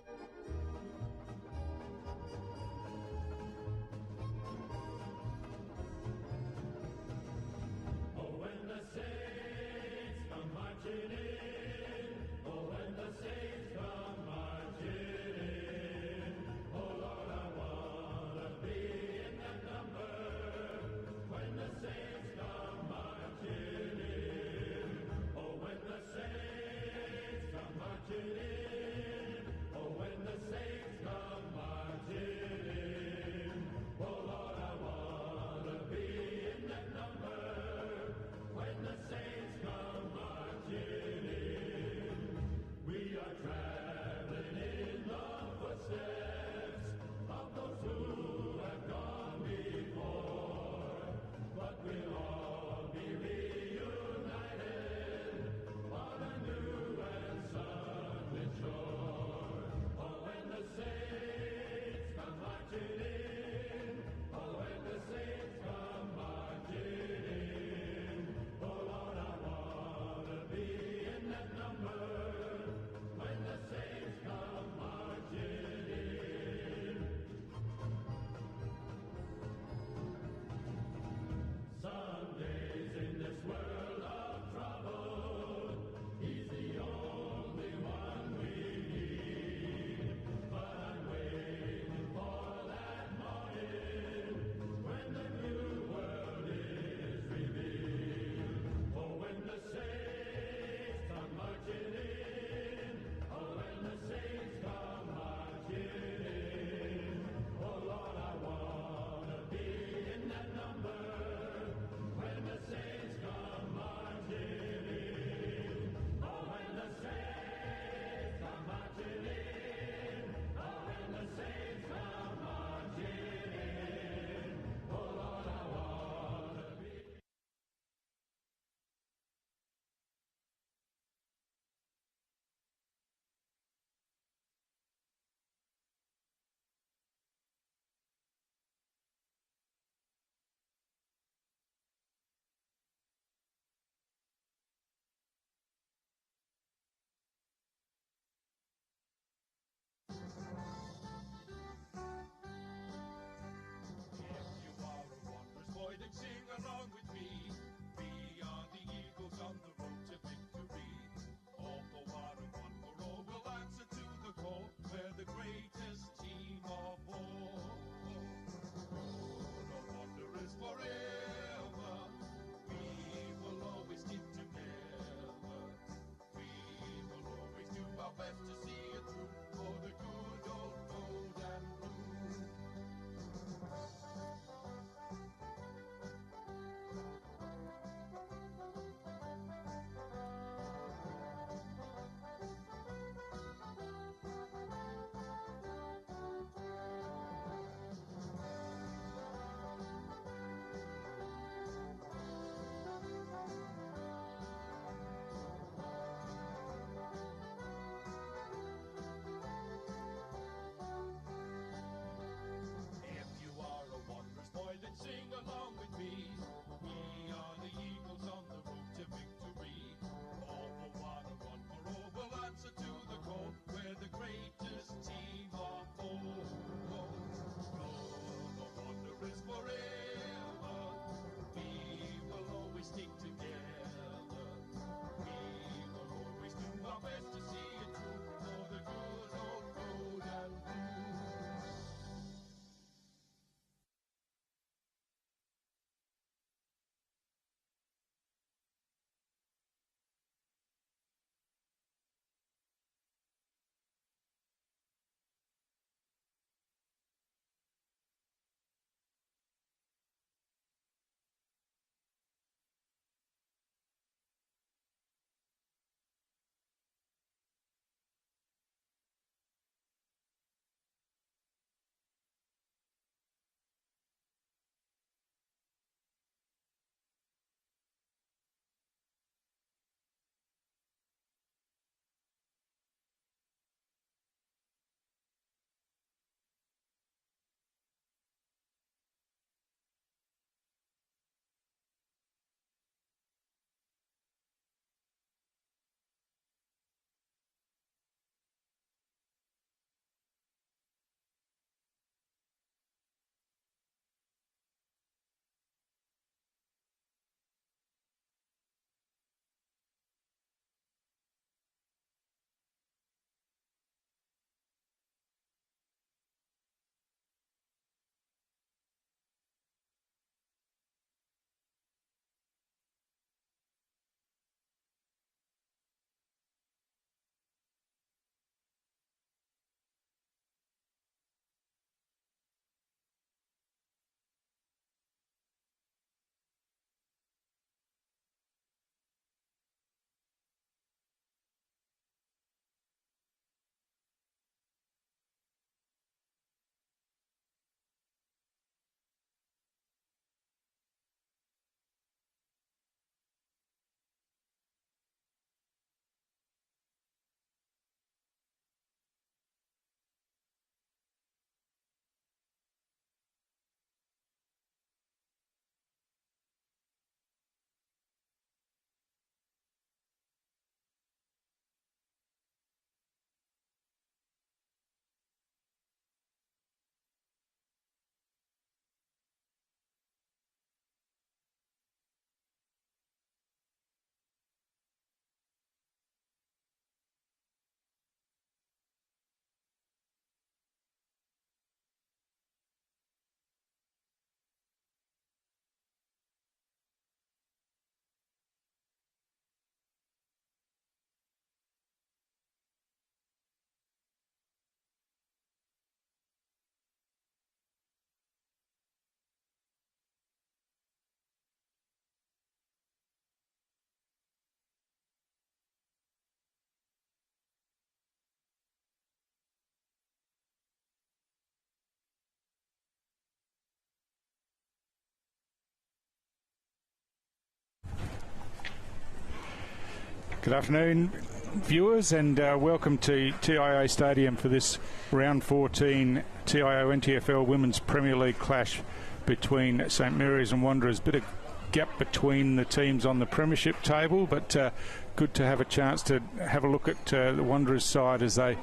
Oh, when the saints come marching in, oh, when the saints come marching in, oh, Lord, I want to be in that number. When the saints come marching in, oh, when the saints come marching in, oh, when the Good afternoon, viewers, and welcome to TIO Stadium for this round 14 TIO NTFL Women's Premier League clash between St Mary's and Wanderers. Bit of gap between the teams on the premiership table, but good to have a chance to have a look at the Wanderers side as they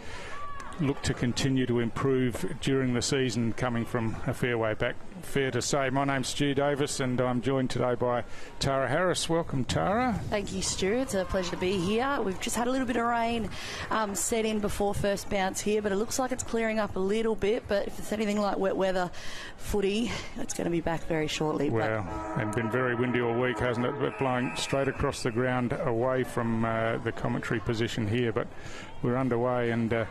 look to continue to improve during the season, coming from a fair way back, fair to say. My name's Stu Davis and I'm joined today by Tara Harris. Welcome, Tara. Thank you, Stu. It's a pleasure to be here. We've just had a little bit of rain set in before first bounce here, but it looks like it's clearing up a little bit. But if it's anything like wet weather footy, it's going to be back very shortly. Well, and been very windy all week, hasn't it? But blowing straight across the ground away from the commentary position here. But we're underway, and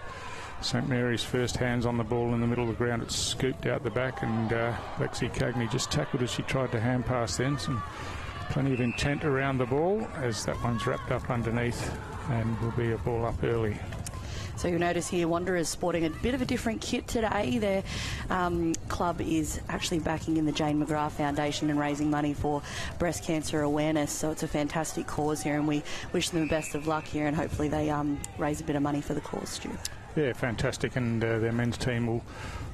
St Mary's first hands on the ball in the middle of the ground. It's scooped out the back, and Lexi Cagney just tackled as she tried to hand pass then. Plenty of intent around the ball as that one's wrapped up underneath and will be a ball up early. So you'll notice here Wanderers sporting a bit of a different kit today. Their club is actually backing in the Jane McGrath Foundation and raising money for breast cancer awareness. So it's a fantastic cause here, and we wish them the best of luck here, and hopefully they raise a bit of money for the cause, Stu. Yeah, fantastic, and their men's team will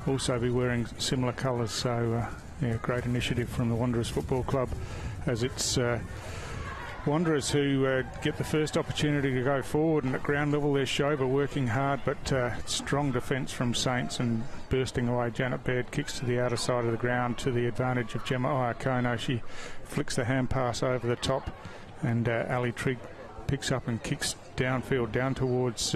also be wearing similar colours, so yeah, great initiative from the Wanderers Football Club, as it's Wanderers who get the first opportunity to go forward, and at ground level they're Shover working hard, but strong defence from Saints and bursting away. Janet Baird kicks to the outer side of the ground to the advantage of Gemma Iacono. She flicks the hand pass over the top, and Ali Trigg picks up and kicks downfield down towards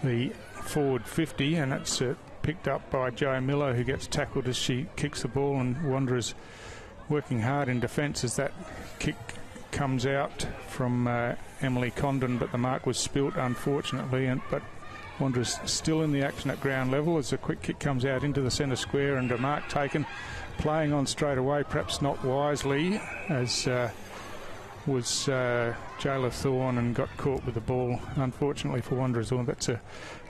the forward 50, and it's picked up by Jo Miller, who gets tackled as she kicks the ball, and Wanderers working hard in defence as that kick comes out from Emily Condon, but the mark was spilt, unfortunately, but Wanderers still in the action at ground level as a quick kick comes out into the centre square, and a mark taken, playing on straight away, perhaps not wisely, as was Jayla Thorne, and got caught with the ball, unfortunately for Wanderers. That's a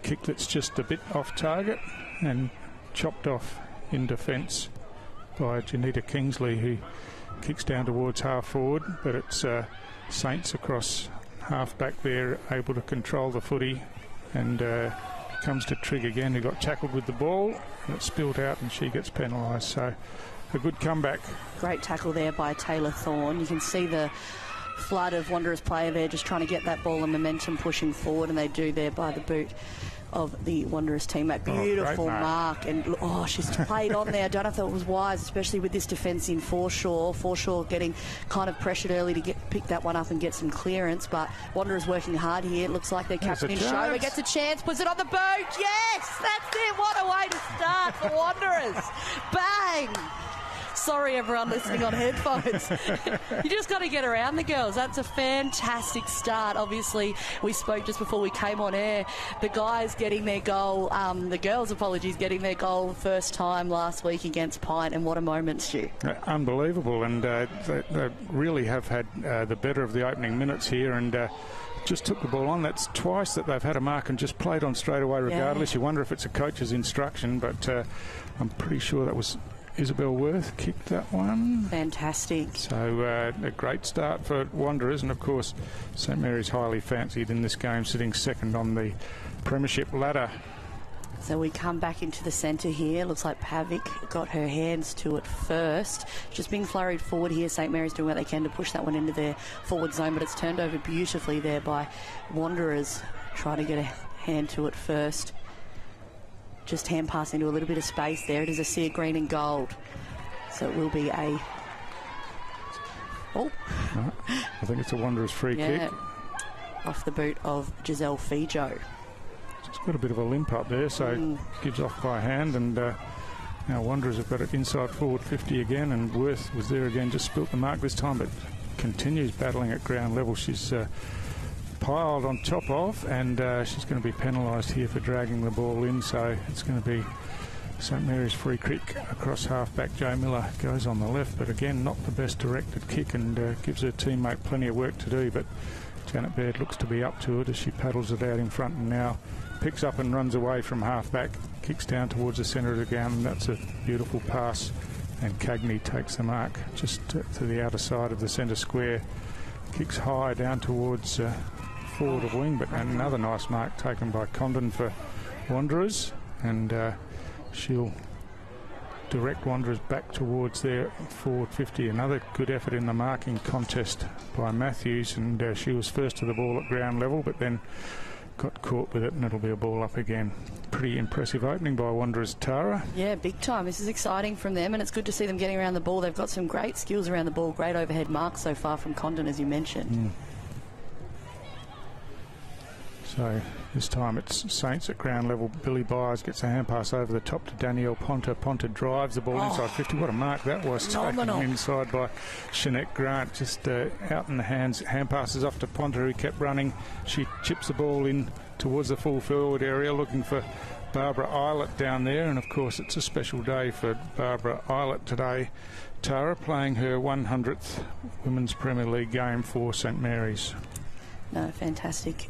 kick that's just a bit off target and chopped off in defence by Janita Kingsley, who kicks down towards half forward, but it's Saints across half back there, able to control the footy, and comes to Trigg again, who got tackled with the ball, and it's spilled out and she gets penalised. So a good comeback. Great tackle there by Taylor Thorne. You can see the flood of Wanderers player there just trying to get that ball and momentum pushing forward, and they do there by the boot of the Wanderers teammate. Beautiful mark, and she's played on there. I don't know if that was wise, especially with this defence in Forshaw. Forshaw getting kind of pressured early to pick that one up and get some clearance, but Wanderers working hard here. It looks like their captain in Shover gets a chance, puts it on the boot. Yes, that's it. What a way to start for Wanderers. Bang! Sorry, everyone listening on headphones. You just got to get around the girls. That's a fantastic start. Obviously, we spoke just before we came on air. The guys getting their goal, the girls, getting their goal first time last week against Pint, and what a moment, Stu. Unbelievable, and they really have had the better of the opening minutes here, and just took the ball on. That's twice that they've had a mark and just played on straight away regardless. Yeah. You wonder if it's a coach's instruction, but I'm pretty sure that was Isabel Worth kicked that one. Fantastic. So a great start for Wanderers, and of course St Mary's highly fancied in this game, sitting second on the premiership ladder. So we come back into the centre here. Looks like Pavic got her hands to it first. Just being flurried forward here. St Mary's doing what they can to push that one into their forward zone, but it's turned over beautifully there by Wanderers, trying to get a hand to it first. Just hand pass into a little bit of space there. It is a sea of green and gold. So it will be a... I think it's a Wanderers free kick. Off the boot of Giselle Fijo. Just got a bit of a limp up there, so gives off by hand, and now Wanderers have got it inside forward 50 again, and Worth was there again, just spilt the mark this time, but continues battling at ground level. She's piled on top of, and she's going to be penalised here for dragging the ball in, so it's going to be St Mary's free kick across half-back. Jo Miller goes on the left, but again not the best directed kick, and gives her teammate plenty of work to do, but Janet Baird looks to be up to it as she paddles it out in front, and now picks up and runs away from half-back, kicks down towards the centre of the ground, and that's a beautiful pass, and Cagney takes the mark just to the outer side of the centre square, kicks high down towards forward of wing, but another nice mark taken by Condon for Wanderers, and she'll direct Wanderers back towards their forward 50. Another good effort in the marking contest by Matthews, and she was first to the ball at ground level, but then got caught with it, and it'll be a ball up again. Pretty impressive opening by Wanderers, Tara. Yeah, big time. This is exciting from them, and it's good to see them getting around the ball. They've got some great skills around the ball, great overhead marks so far from Condon, as you mentioned. So this time it's Saints at ground level. Billy Byers gets a hand pass over the top to Danielle Ponta. Ponta drives the ball inside 50. What a mark that was. Phenomenal. Taken inside by Jeanette Grant. Just out in the hands. Hand passes off to Ponta, who kept running. She chips the ball in towards the full forward area, looking for Barbara Eilert down there. And of course it's a special day for Barbara Eilert today. Tara playing her 100th Women's Premier League game for St Mary's. No, fantastic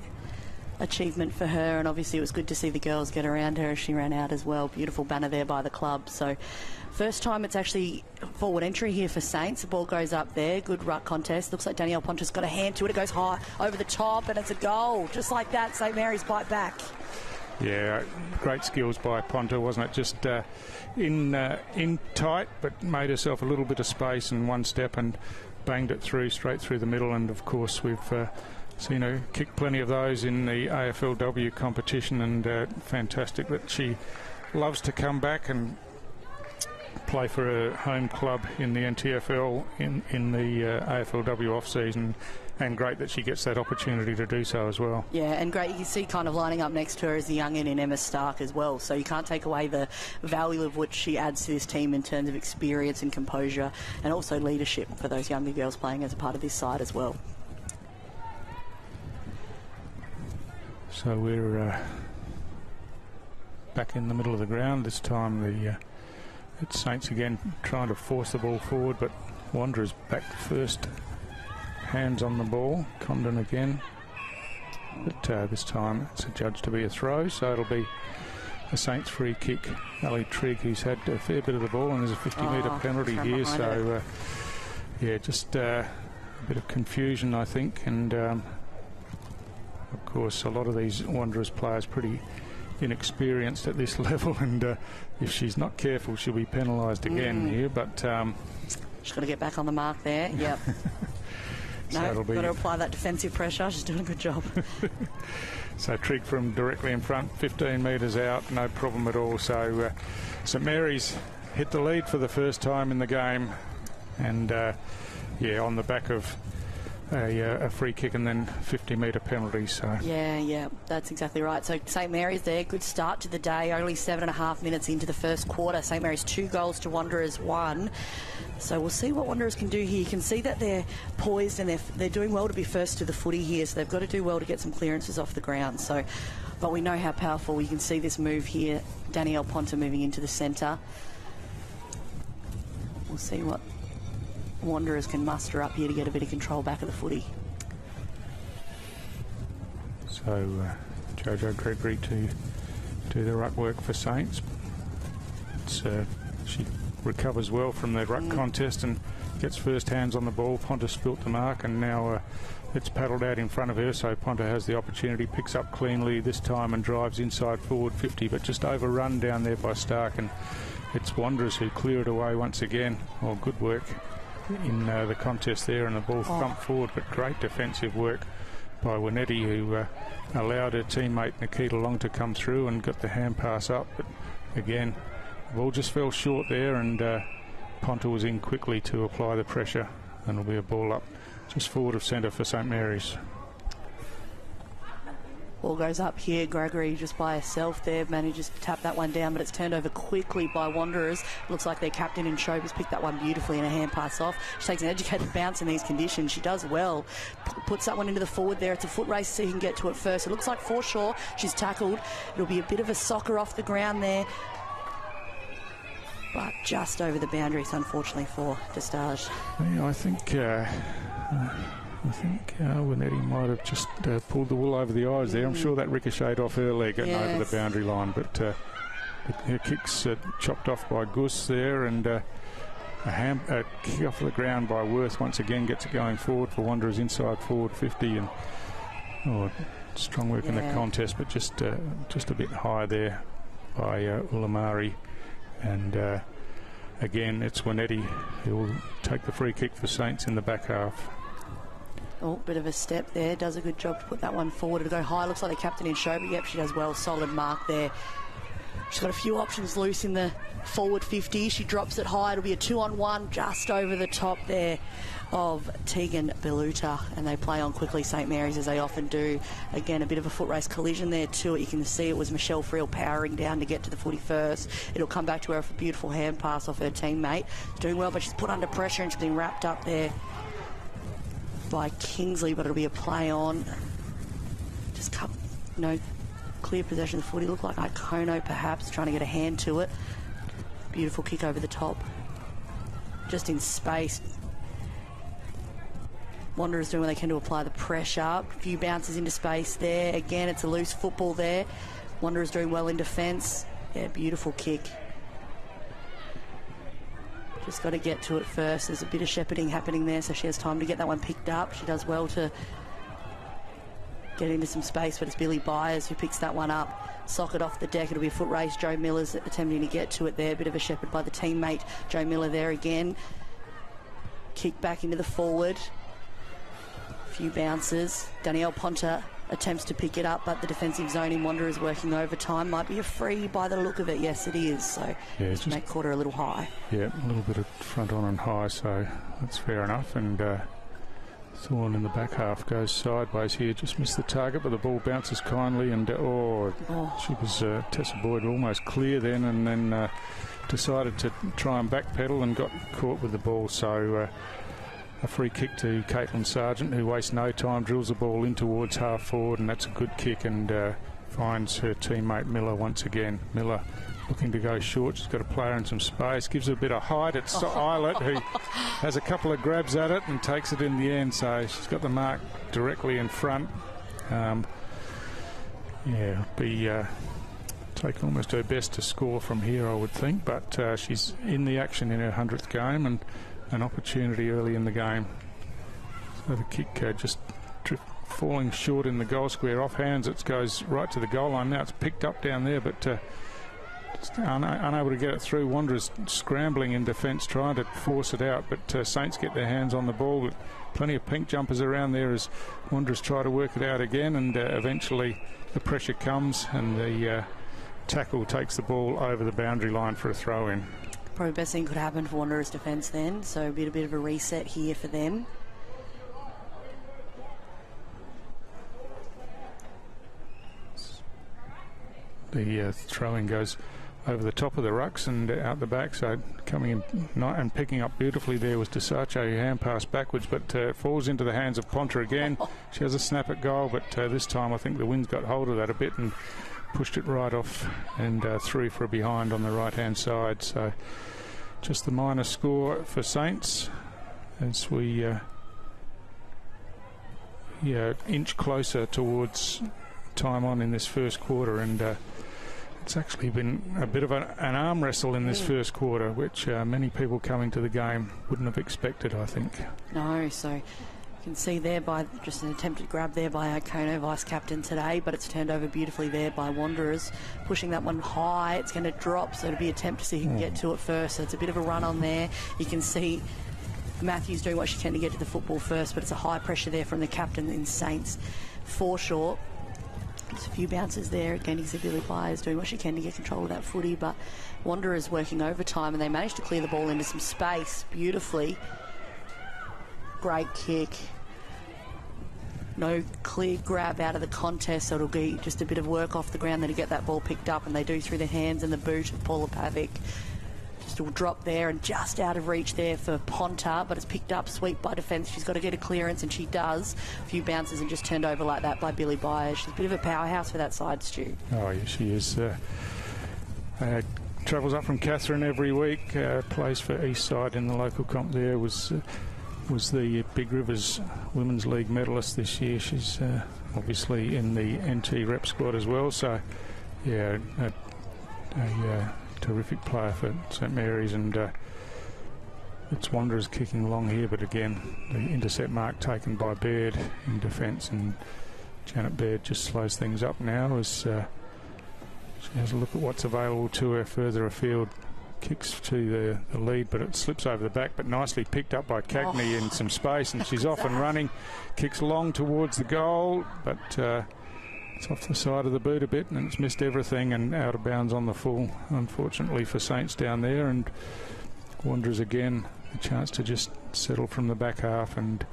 achievement for her, and obviously it was good to see the girls get around her as she ran out as well. Beautiful banner there by the club. So first time it's actually forward entry here for Saints. The ball goes up there. Good ruck contest. Looks like Danielle Ponta's got a hand to it. It goes high over the top, and it's a goal. Just like that, St Mary's bite back. Yeah, great skills by Ponta, wasn't it? Just in tight, but made herself a little bit of space in one step and banged it through, straight through the middle. And of course we've seen her kick plenty of those in the AFLW competition, and fantastic that she loves to come back and play for her home club in the NTFL in the AFLW off-season, and great that she gets that opportunity to do so as well. Yeah, and great. You can see kind of lining up next to her is the youngin in Emma Stark as well, so you can't take away the value of what she adds to this team in terms of experience and composure, and also leadership for those younger girls playing as a part of this side as well. So we're back in the middle of the ground. This time it's Saints again trying to force the ball forward, but Wanderers back first. Hands on the ball. Condon again. But this time it's adjudged to be a throw, so it'll be a Saints free kick. Ali Trigg, who's had a fair bit of the ball, and there's a 50-metre penalty here. So, yeah, just a bit of confusion, I think, and of course, a lot of these Wanderers players pretty inexperienced at this level, and if she's not careful, she'll be penalised again here. But she's got to get back on the mark there. Yep. No, got to apply that defensive pressure. She's doing a good job. So Trigg from directly in front, 15 metres out, no problem at all. So St Mary's hit the lead for the first time in the game, and yeah, on the back of a free kick and then 50-metre penalty. So yeah, that's exactly right. So St Mary's there, good start to the day. Only 7.5 minutes into the first quarter. St Mary's 2 goals to Wanderers 1. So we'll see what Wanderers can do here. You can see that they're poised and they're doing well to be first to the footy here. So they've got to do well to get some clearances off the ground. So, but we know how powerful. You can see this move here. Danielle Ponta moving into the centre. We'll see what Wanderers can muster up here to get a bit of control back of the footy. So Jojo Gregory to do the ruck work for Saints. She recovers well from the ruck contest and gets first hands on the ball. Ponta spilt the mark, and now it's paddled out in front of her, so Ponta has the opportunity, picks up cleanly this time and drives inside forward 50, but just overrun down there by Stark, and it's Wanderers who clear it away once again. Well, good work in the contest there, and the ball thumped forward, but great defensive work by Winetti, who allowed her teammate Nikita Long to come through and got the hand pass up, but again the ball just fell short there, and Ponta was in quickly to apply the pressure, and it'll be a ball up just forward of centre for St Mary's. Ball goes up here. Gregory just by herself there manages to tap that one down, but it's turned over quickly by Wanderers. Looks like their captain in Show has picked that one beautifully and a hand pass off. She takes an educated bounce in these conditions. She does well. Puts that one into the forward there. It's a foot race so he can get to it first. It looks like Forshaw. She's tackled. It'll be a bit of a soccer off the ground there, but just over the boundaries, unfortunately, for Destage. Yeah, I think Winetti might have just pulled the wool over the eyes there. I'm sure that ricocheted off her leg getting over the boundary line, but her kick's chopped off by Gus there, and a kick off the ground by Worth once again gets it going forward for Wanderers inside forward 50, and Oh, strong work in the contest, but just a bit high there by Ulamari. And again, it's Winetti who will take the free kick for Saints in the back half. Oh, bit of a step there. Does a good job to put that one forward to go high. Looks like the captain in show, but yep, she does well. Solid mark there. She's got a few options loose in the forward 50. She drops it high. It'll be a 2-on-1 just over the top there of Tegan Beluta, and they play on quickly, St Mary's, as they often do. Again, a bit of a foot race collision there too. You can see it was Michelle Friel powering down to get to the footy first. It'll come back to her for a beautiful hand pass off her teammate. She's doing well, but she's put under pressure and she's been wrapped up there by Kingsley, but it'll be a play on. Just clear possession of the footy. Looked like Icono perhaps trying to get a hand to it. Beautiful kick over the top. Just in space. Wanderers doing what they can to apply the pressure. A few bounces into space there. Again, it's a loose football there. Wanderers doing well in defence. Yeah, beautiful kick. Just got to get to it first. There's a bit of shepherding happening there, so she has time to get that one picked up. She does well to get into some space, but it's Billy Byers who picks that one up. Socket off the deck. It'll be a foot race. Joe Miller's attempting to get to it there. A bit of a shepherd by the teammate. Joe Miller there again. Kick back into the forward. Few bounces. Danielle Ponta attempts to pick it up, but the defensive zone in Wanderers working overtime. Might be a free by the look of it. Yes, it is. So yeah, just make quarter a little high. Yeah, a little bit of front on and high, so that's fair enough. And Thorne in the back half goes sideways here. Just missed the target, but the ball bounces kindly. And she was Tessa Boyd almost clear then, and then decided to try and backpedal and got caught with the ball. So a free kick to Caitlin Sargent, who wastes no time, drills the ball in towards half forward, and that's a good kick, and finds her teammate Miller once again. Miller looking to go short. She's got a player in some space, gives her a bit of height. It's Eilert who has a couple of grabs at it and takes it in the end, so she's got the mark directly in front. Take almost her best to score from here, I would think, but she's in the action in her 100th game, and an opportunity early in the game. So the kick just falling short in the goal square. Off hands, it goes right to the goal line. Now it's picked up down there, but unable to get it through. Wanderers scrambling in defence, trying to force it out, but Saints get their hands on the ball. But plenty of pink jumpers around there as Wanderers try to work it out again, and eventually the pressure comes and the tackle takes the ball over the boundary line for a throw-in. Probably the best thing could happen for Wanderers defence then, so a bit of a reset here for them. The throw-in goes over the top of the rucks and out the back, so coming in and picking up beautifully there was Desace, who hand passed backwards, but falls into the hands of Ponta again. She has a snap at goal, but this time I think the wind's got hold of that a bit and pushed it right off and through for a behind on the right-hand side. So just the minor score for Saints as we inch closer towards time on in this first quarter, and it's actually been a bit of an arm wrestle in this first quarter, which many people coming to the game wouldn't have expected, I think. No, so you can see there by just an attempted grab there by Icono, vice-captain today, but it's turned over beautifully there by Wanderers. Pushing that one high, it's going to drop, so it'll be an attempt to see who can get to it first. So it's a bit of a run on there. You can see Matthews doing what she can to get to the football first, but it's a high pressure there from the captain in Saints. Foreshore. Just a few bounces there. Again, you see Billy Byers doing what she can to get control of that footy, but Wanderers working overtime, and they managed to clear the ball into some space beautifully. Great kick. No clear grab out of the contest, so it'll be just a bit of work off the ground then to get that ball picked up, and they do through the hands and the boot of Paula Pavic. Just a drop there and just out of reach there for Ponta, but it's picked up, sweep by defence. She's got to get a clearance, and she does. A few bounces and just turned over like that by Billy Byers. She's a bit of a powerhouse for that side, Stu. Oh, yeah, she is. Travels up from Katherine every week, plays for Eastside in the local comp there, was the Big Rivers Women's League medalist this year. She's obviously in the NT rep squad as well, so yeah, a terrific player for St Mary's, and it's Wanderers kicking along here, but again the intercept mark taken by Baird in defence, and Janet Baird just slows things up now as she has a look at what's available to her further afield. Kicks to the lead, but it slips over the back, but nicely picked up by Cagney in some space, and she's off and running. Kicks long towards the goal, but it's off the side of the boot a bit, and it's missed everything and out of bounds on the full, unfortunately for Saints down there. And Wanderers again a chance to just settle from the back half, and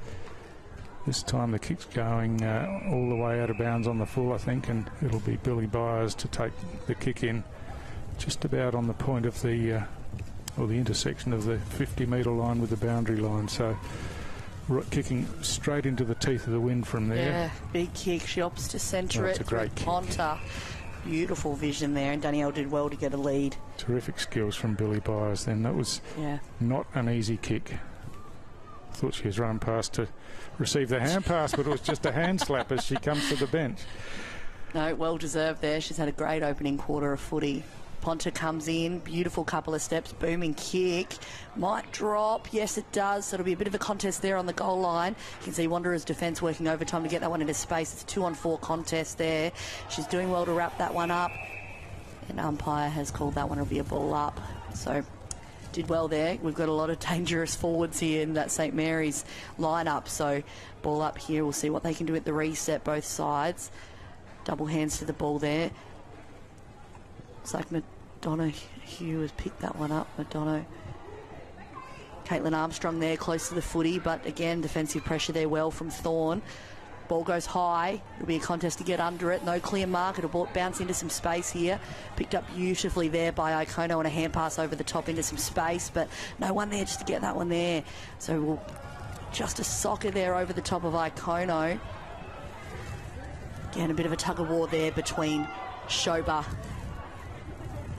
this time the kick's going all the way out of bounds on the full, I think, and it'll be Billy Byers to take the kick in just about on the point of the or the intersection of the 50-metre line with the boundary line. So kicking straight into the teeth of the wind from there. Yeah, big kick. She opts to centre it. It's a great kick. Ponta. Beautiful vision there, and Danielle did well to get a lead. Terrific skills from Billy Byers then. That was not an easy kick. Thought she was run past to receive the hand pass, but it was just a hand slap as she comes to the bench. No, well deserved there. She's had a great opening quarter of footy. Ponta comes in, beautiful couple of steps, booming kick. Might drop, yes it does. So it'll be a bit of a contest there on the goal line. You can see Wanderers defence working overtime to get that one into space. It's a 2-on-4 contest there. She's doing well to wrap that one up. And umpire has called that one, it'll be a ball up. So did well there. We've got a lot of dangerous forwards here in that St Mary's lineup. So ball up here, we'll see what they can do at the reset, both sides. Double hands to the ball there. Looks like Hugh has picked that one up. Caitlin Armstrong there close to the footy, but again defensive pressure there well from Thorne. Ball goes high. It'll be a contest to get under it. No clear mark. It'll bounce into some space here. Picked up beautifully there by Ikono and a hand pass over the top into some space, but no one there just to get that one there. So just a soccer there over the top of Ikono. Again, a bit of a tug-of-war there between Shoba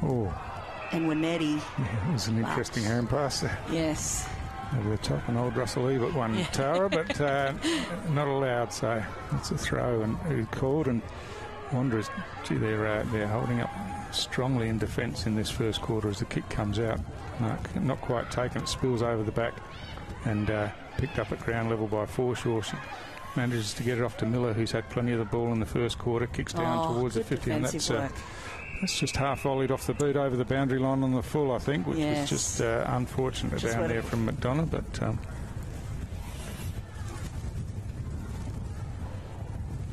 and Winetti. Yeah, it was an interesting hand pass there. Yes. Over the top, and old Russell Ebert won Tara, but not allowed, so it's a throw and called. And Wanderers, gee, they're holding up strongly in defence in this first quarter as the kick comes out. Not quite taken, it spills over the back and picked up at ground level by Forshaw. She manages to get it off to Miller, who's had plenty of the ball in the first quarter, kicks down towards the 50, and that's just half volleyed off the boot over the boundary line on the full, I think, which was just unfortunate just down there from McDonough. But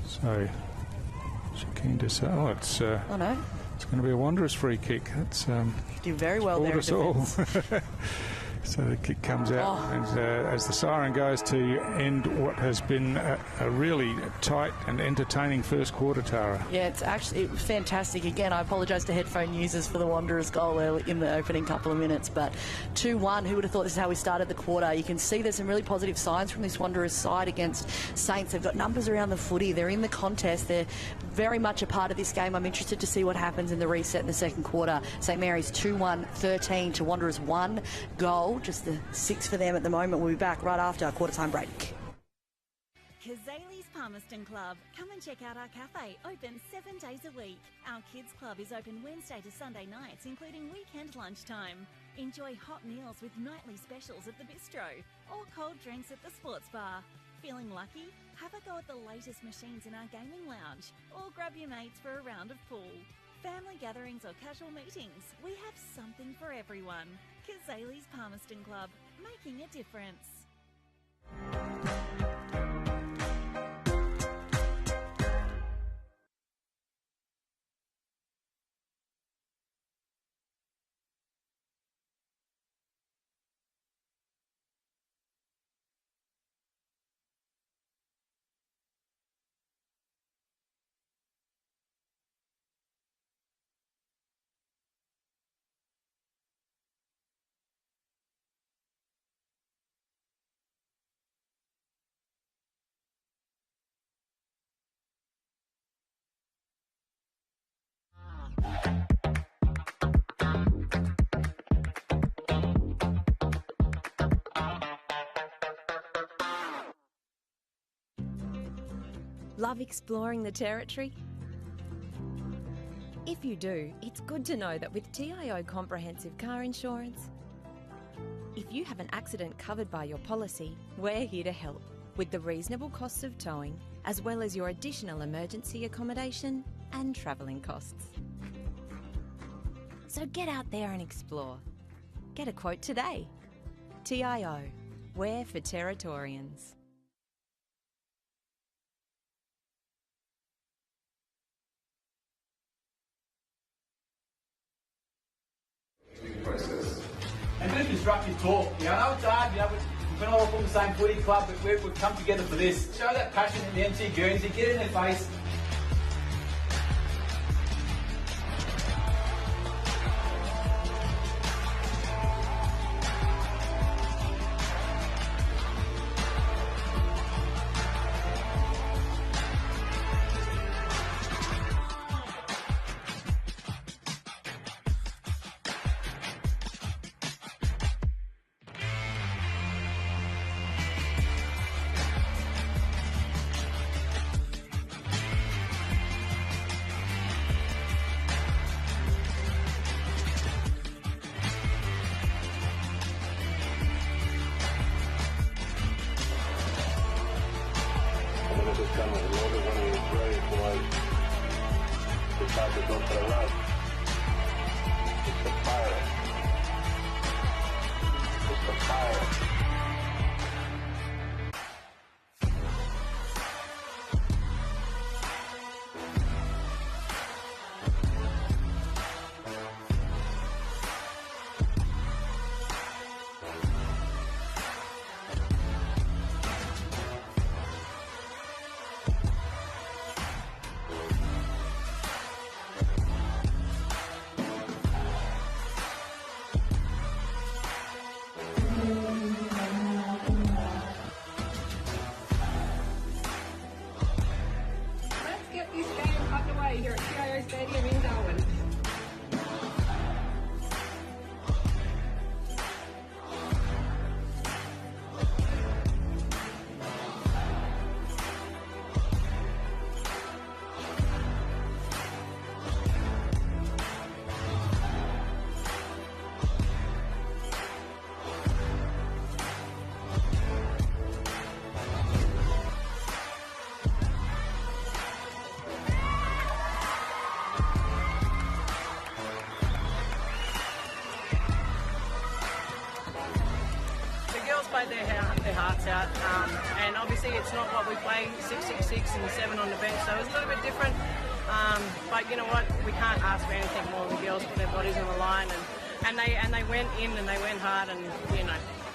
so she's keen to say, it's going to be a Wanderers free kick. That's do very well there. Us all. So the kick comes out as the siren goes to end what has been a really tight and entertaining first quarter, Tara. Yeah, it was fantastic. Again, I apologise to headphone users for the Wanderers goal in the opening couple of minutes, but 2-1, who would have thought this is how we started the quarter? You can see there's some really positive signs from this Wanderers side against Saints. They've got numbers around the footy. They're in the contest. They're very much a part of this game. I'm interested to see what happens in the reset in the second quarter. St Mary's 2-1-13 to Wanderers 1 goal. Just the 6 for them at the moment. We'll be back right after our quarter time break. Kazali's Palmerston Club. Come and check out our cafe, open 7 days a week. Our kids club is open Wednesday to Sunday nights, including weekend lunchtime. Enjoy hot meals with nightly specials at the bistro or cold drinks at the sports bar. Feeling lucky? Have a go at the latest machines in our gaming lounge or grab your mates for a round of pool. Family gatherings or casual meetings, we have something for everyone. Kazali's Palmerston Club, making a difference. Love exploring the territory? If you do, it's good to know that with TIO Comprehensive Car Insurance, if you have an accident covered by your policy, we're here to help with the reasonable costs of towing, as well as your additional emergency accommodation and travelling costs. So get out there and explore. Get a quote today. TIO, we're for Territorians. And do constructive talk. I know it's hard, we're not all from the same footy club, but we've come together for this. Show that passion in the MC Guernsey, get it in their face. Here at TIO Stadium in Darwin. Played their hearts out, and obviously it's not what we play 6-6-6 and 7 on the bench, so it's a little bit different, but you know what, we can't ask for anything more. The girls put their bodies on the line, and they went in and they went hard, and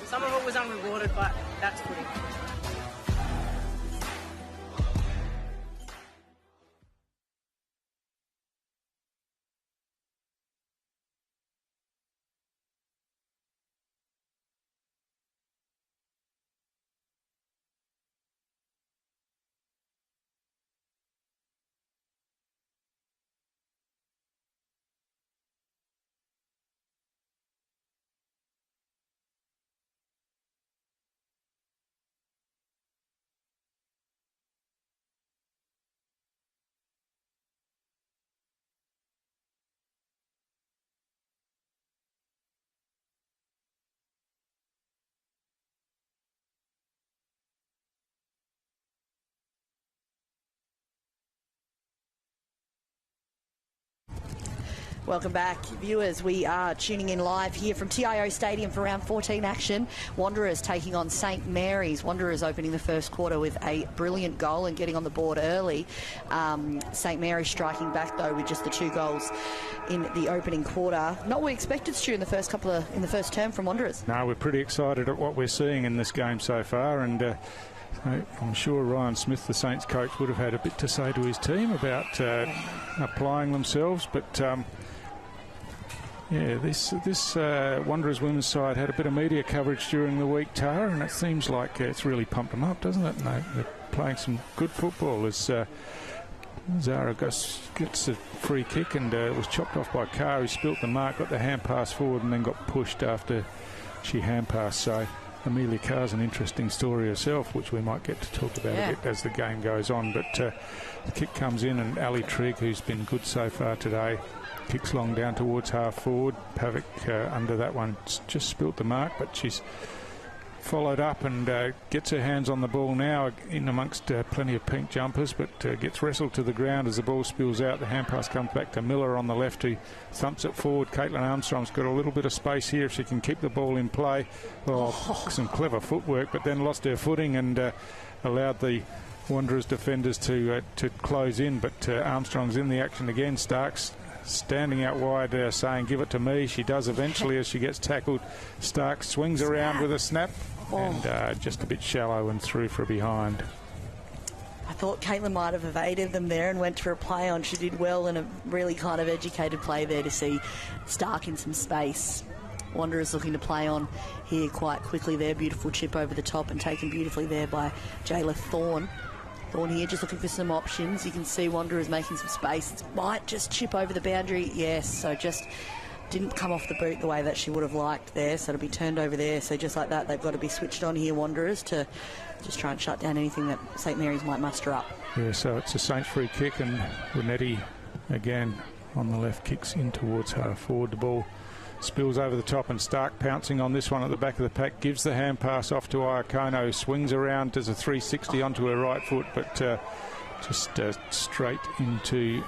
some of it was unrewarded, but that's footy. Welcome back, viewers. We are tuning in live here from TIO Stadium for round 14 action. Wanderers taking on St Mary's. Wanderers opening the first quarter with a brilliant goal and getting on the board early. St Mary's striking back though with just the 2 goals in the opening quarter. Not what we expected, Stu, in the first term from Wanderers. No, we're pretty excited at what we're seeing in this game so far, and I'm sure Ryan Smith, the Saints coach, would have had a bit to say to his team about applying themselves, but yeah, this Wanderers women's side had a bit of media coverage during the week, Tara, and it seems like it's really pumped them up, doesn't it? And they're playing some good football as Zara gets a free kick and was chopped off by Carr, who spilt the mark, got the hand pass forward and then got pushed after she hand passed. So Amelia Carr's an interesting story herself, which we might get to talk about a bit as the game goes on. But the kick comes in and Ali Trigg, who's been good so far today, kicks long down towards half forward. Pavic under that one just spilt the mark, but she's followed up and gets her hands on the ball now in amongst plenty of pink jumpers, but gets wrestled to the ground as the ball spills out. The hand pass comes back to Miller on the left, who thumps it forward. Caitlin Armstrong's got a little bit of space here if she can keep the ball in play. Some clever footwork, but then lost her footing and allowed the Wanderers defenders to close in, but Armstrong's in the action again. Stark's standing out wide, saying, give it to me. She does eventually as she gets tackled. Stark swings around with a snap and just a bit shallow and through for behind. I thought Caitlin might have evaded them there and went for a play on. She did well in a really kind of educated play there to see Stark in some space. Wanderers looking to play on here quite quickly there. Beautiful chip over the top and taken beautifully there by Jayla Thorne. Thorne here just looking for some options. You can see Wanderers making some space. It might just chip over the boundary. Yes, so just didn't come off the boot the way that she would have liked there. So it'll be turned over there. So just like that, they've got to be switched on here, Wanderers, to just try and shut down anything that St Mary's might muster up. Yeah, so it's a Saints free kick, and Winetti again on the left kicks in towards her forward. The ball spills over the top, and Stark pouncing on this one at the back of the pack, gives the hand pass off to Iakono, swings around, does a 360 onto her right foot, but just straight into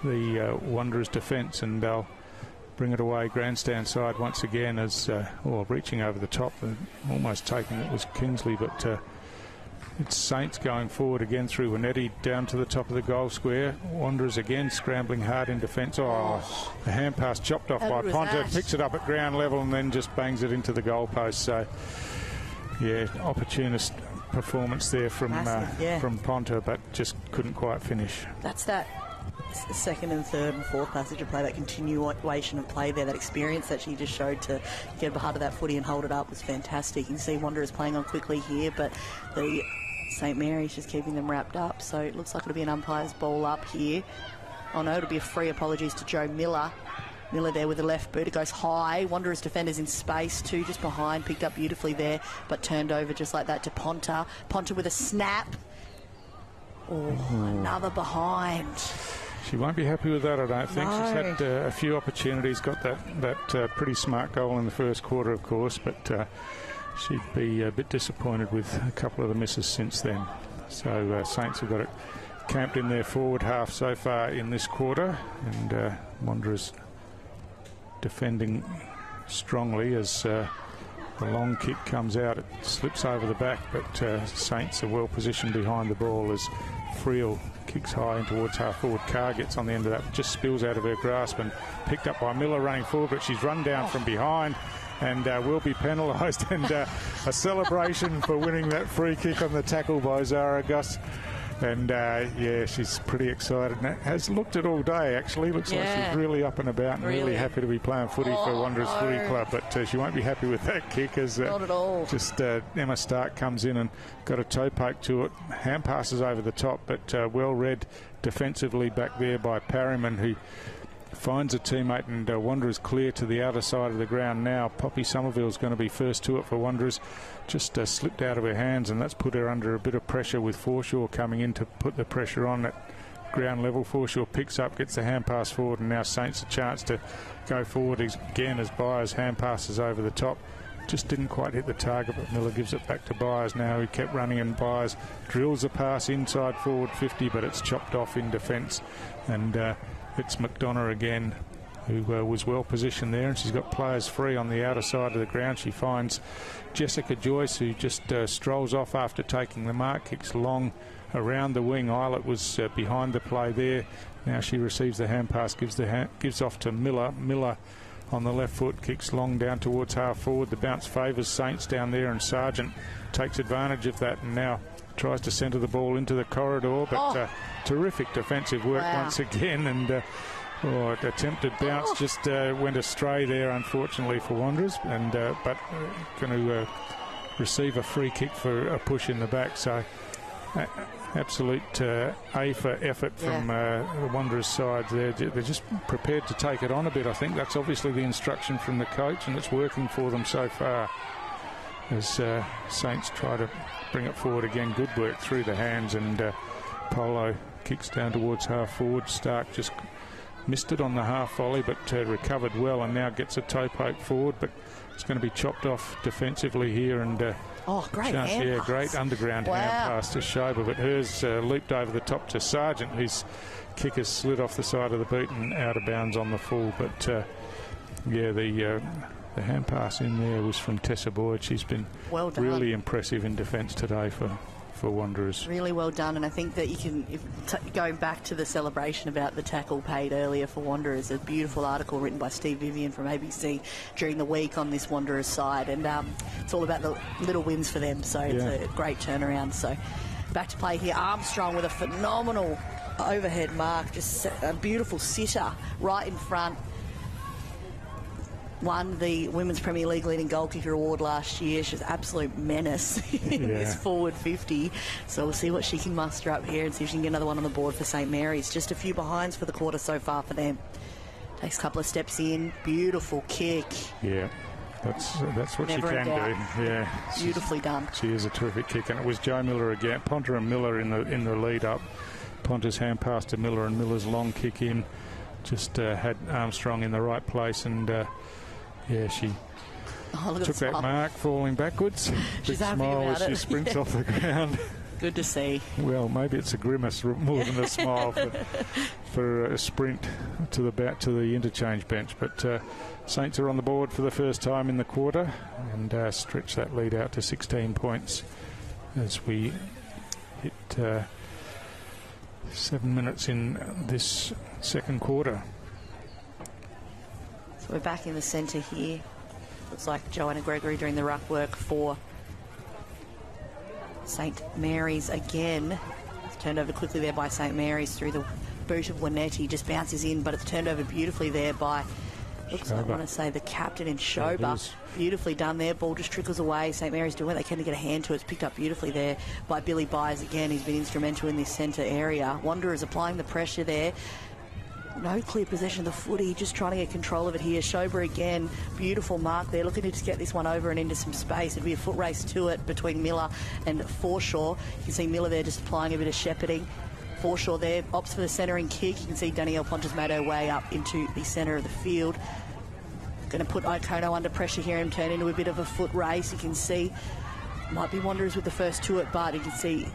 the Wanderers defence, and they'll bring it away grandstand side once again as reaching over the top and almost taking it was Kingsley, but it's Saints going forward again through Winetti down to the top of the goal square. Wanderers again scrambling hard in defence. The hand pass chopped off by Ponta, picks it up at ground level and then just bangs it into the goalpost. So, yeah, opportunist performance there from Ponta, but just couldn't quite finish. That's that second and third and fourth passage of play, that continuation of play there, that experience that she just showed to get behind of that footy and hold it up was fantastic. You can see Wanderers playing on quickly here, but the St Mary's just keeping them wrapped up, so it looks like it'll be an umpire's ball up here. Oh no, it'll be a free. Apologies to Joe Miller. Miller there with the left boot. It goes high. Wanderers defenders in space too, just behind. Picked up beautifully there, but turned over just like that to Ponta. Ponta with a snap. Another behind. She won't be happy with that, I don't think. No. She's had a few opportunities, got that pretty smart goal in the first quarter, of course, but she'd be a bit disappointed with a couple of the misses since then. So Saints have got it camped in their forward half so far in this quarter, and Wanderers defending strongly as the long kick comes out. It slips over the back, but Saints are well positioned behind the ball as Friel kicks high in towards half forward. Carr gets on the end of that, just spills out of her grasp and picked up by Miller running forward, but she's run down from behind and will be penalised, and a celebration for winning that free kick on the tackle by Zara Gus. And she's pretty excited and has looked it all day, actually. Looks like she's really up and about and really happy to be playing footy for Wanderers Footy Club, but she won't be happy with that kick as not at all. Just Emma Stark comes in and got a toe poke to it. Hand passes over the top, but well read defensively back there by Parryman, who finds a teammate, and Wanderers clear to the outer side of the ground now. Poppy Somerville's going to be first to it for Wanderers. Just slipped out of her hands, and that's put her under a bit of pressure with Forshaw coming in to put the pressure on at ground level. Forshaw picks up, gets the hand pass forward, and now Saints a chance to go forward again as Byers hand passes over the top. Just didn't quite hit the target, but Miller gives it back to Byers now, who kept running, and Byers drills a pass inside forward 50, but it's chopped off in defence, and it's McDonough again, who was well positioned there, and she's got players free on the outer side of the ground. She finds Jessica Joyce, who just strolls off after taking the mark, kicks long around the wing. Eilert was behind the play there. Now she receives the hand pass, gives off to Miller. Miller on the left foot, kicks long down towards half forward. The bounce favours Saints down there, and Sargent takes advantage of that and now tries to centre the ball into the corridor, but terrific defensive work once again, and attempted bounce just went astray there, unfortunately for Wanderers, and but going to receive a free kick for a push in the back. So absolute A for effort from the Wanderers side there. They're just prepared to take it on a bit. I think that's obviously the instruction from the coach, and it's working for them so far as Saints try to bring it forward again. Good work through the hands, and Polo kicks down towards half forward. Stark just missed it on the half volley, but recovered well, and now gets a toe poke forward, but it's going to be chopped off defensively here. And great hand pass. Great underground hand pass to Schober, but hers looped over the top to Sargent, whose kick has slid off the side of the boot and out of bounds on the full. But the hand pass in there was from Tessa Boyd. She's been really impressive in defence today for Wanderers. Really well done, and I think that you can, going back to the celebration about the tackle paid earlier for Wanderers, a beautiful article written by Steve Vivian from ABC during the week on this Wanderers side, and it's all about the little wins for them, so it's a great turnaround. So back to play here. Armstrong with a phenomenal overhead mark, just a beautiful sitter right in front. Won the Women's Premier League leading goal kicker award last year. She's an absolute menace in this forward 50. So we'll see what she can muster up here and see if she can get another one on the board for St Mary's. Just a few behinds for the quarter so far for them. Takes a couple of steps in. Beautiful kick. Yeah, that's what Never she can do. Yeah, beautifully done. She is a terrific kick, and it was Joe Miller again. Ponter and Miller in the lead up. Ponter's hand pass to Miller, and Miller's long kick in. Just had Armstrong in the right place, and she took that mark, falling backwards. She's big smile as she sprints off the ground. Good to see. Well, maybe it's a grimace more than a smile for a sprint to the interchange bench. But Saints are on the board for the first time in the quarter, and stretch that lead out to 16 points as we hit 7 minutes in this second quarter. So we're back in the centre here. Looks like Joanna Gregory doing the ruck work for St Mary's again. It's turned over quickly there by St Mary's through the boot of Winetti. Just bounces in, but it's turned over beautifully there by, looks like I want to say, the captain in Schober. Beautifully done there. Ball just trickles away. St Mary's doing what they can to get a hand to it. It's picked up beautifully there by Billy Byers again. He's been instrumental in this centre area. Wanderers applying the pressure there. No clear possession of the footy, just trying to get control of it here. Schober again, beautiful mark there, looking to just get this one over and into some space. It'd be a foot race to it between Miller and Forshaw. You can see Miller there just applying a bit of shepherding. Forshaw there opts for the centering kick. You can see Danielle Ponter's made her way up into the centre of the field. Going to put Ikono under pressure here and turn into a bit of a foot race. You can see might be Wanderers with the first to it, but you can see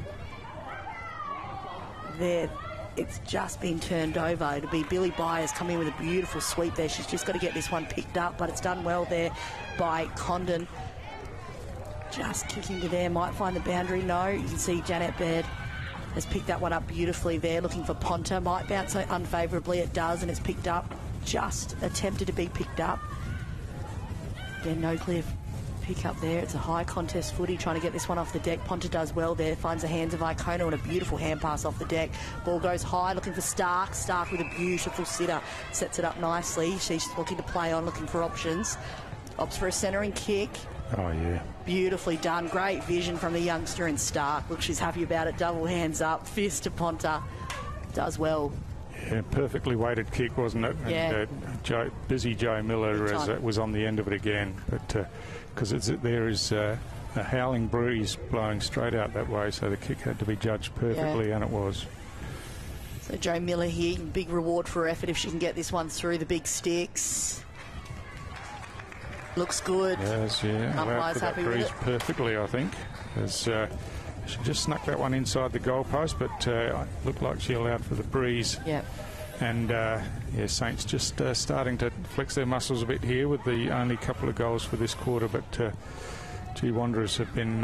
there it's just been turned over. It'll be Billy Byers coming with a beautiful sweep there. She's just got to get this one picked up, but it's done well there by Condon. Just kicking to there, might find the boundary. No, you can see Janet Baird has picked that one up beautifully there, looking for Ponter. Might bounce unfavourably, it does, and it's picked up. Just attempted to be picked up. Again, no clear pick up there. It's a high contest footy, trying to get this one off the deck. Ponter does well there, finds the hands of Ikono and a beautiful hand pass off the deck. Ball goes high, looking for Stark. Stark with a beautiful sitter, sets it up nicely. She's looking to play on, looking for options. Opts for a centering kick. Oh, yeah. Beautifully done. Great vision from the youngster in Stark. Look, she's happy about it. Double hands up. Fist to Ponter. Does well. Yeah, perfectly weighted kick, wasn't it? Yeah. And, busy Joe Miller was on the end of it again. But because there is a howling breeze blowing straight out that way, so the kick had to be judged perfectly, and it was. So Joe Miller here, big reward for her effort if she can get this one through the big sticks. Looks good. Yes, yeah. Umpire's happy with it. Perfectly, I think. As she just snuck that one inside the goalpost, but looked like she allowed for the breeze. Yeah. And Saints just starting to flex their muscles a bit here with the only couple of goals for this quarter, but Wanderers have been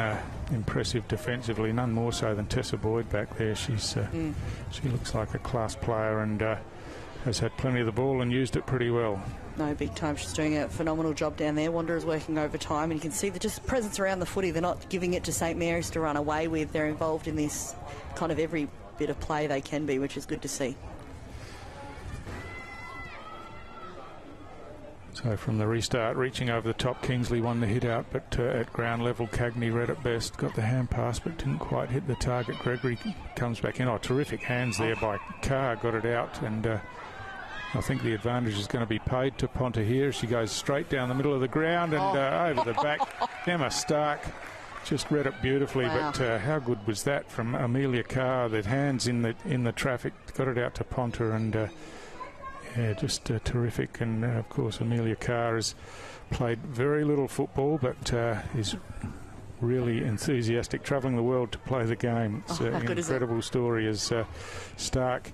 impressive defensively, none more so than Tessa Boyd back there. She looks like a class player and has had plenty of the ball and used it pretty well. No, big time. She's doing a phenomenal job down there. Wanderers working overtime, and you can see the just presence around the footy. They're not giving it to St Mary's to run away with. They're involved in this kind of every bit of play they can be, which is good to see. So from the restart, reaching over the top, Kingsley won the hit out, but at ground level, Cagney read it best, got the hand pass, but didn't quite hit the target. Gregory comes back in. Oh, terrific hands there by Carr, got it out, and I think the advantage is going to be paid to Ponter here. She goes straight down the middle of the ground and over the back. Emma Stark just read it beautifully, but how good was that from Amelia Carr? The hands in the traffic, got it out to Ponter, and Yeah, just terrific. And of course, Amelia Carr has played very little football, but is really enthusiastic, travelling the world to play the game. It's an incredible story as Stark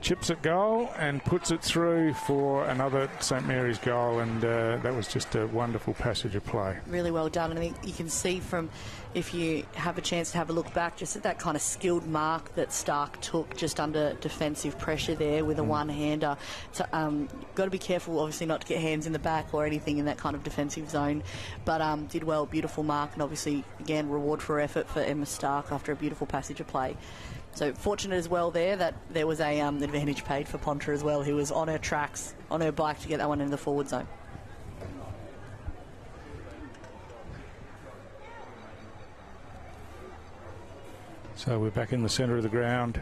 chips at goal and puts it through for another St Mary's goal, and that was just a wonderful passage of play. Really well done. And I think you can see from, if you have a chance to have a look back, just at that kind of skilled mark that Stark took just under defensive pressure there with a one-hander. So, got to be careful, obviously, not to get hands in the back or anything in that kind of defensive zone, but did well, beautiful mark, and obviously, again, reward for effort for Emma Stark after a beautiful passage of play. So fortunate as well there that there was a advantage paid for Pontra as well, who was on her tracks, on her bike to get that one in the forward zone. So we're back in the centre of the ground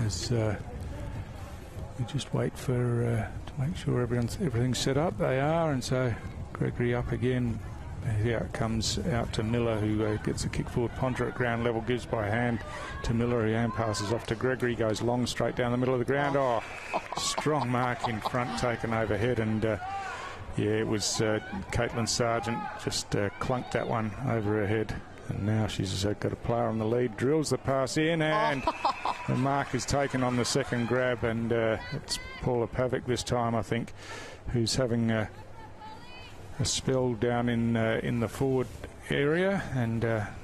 as we just wait for to make sure everything's set up. They are, and so Gregory up again. Here it comes out to Miller, who gets a kick forward. Pontra at ground level, gives by hand to Miller, who hand passes off to Gregory, goes long straight down the middle of the ground. Oh, strong mark in front, taken overhead, and yeah, it was Caitlin Sargent just clunked that one over her head, and now she's got a player on the lead, drills the pass in, and the mark is taken on the second grab, and it's Paula Pavic this time, I think, who's having a spell down in the forward area, and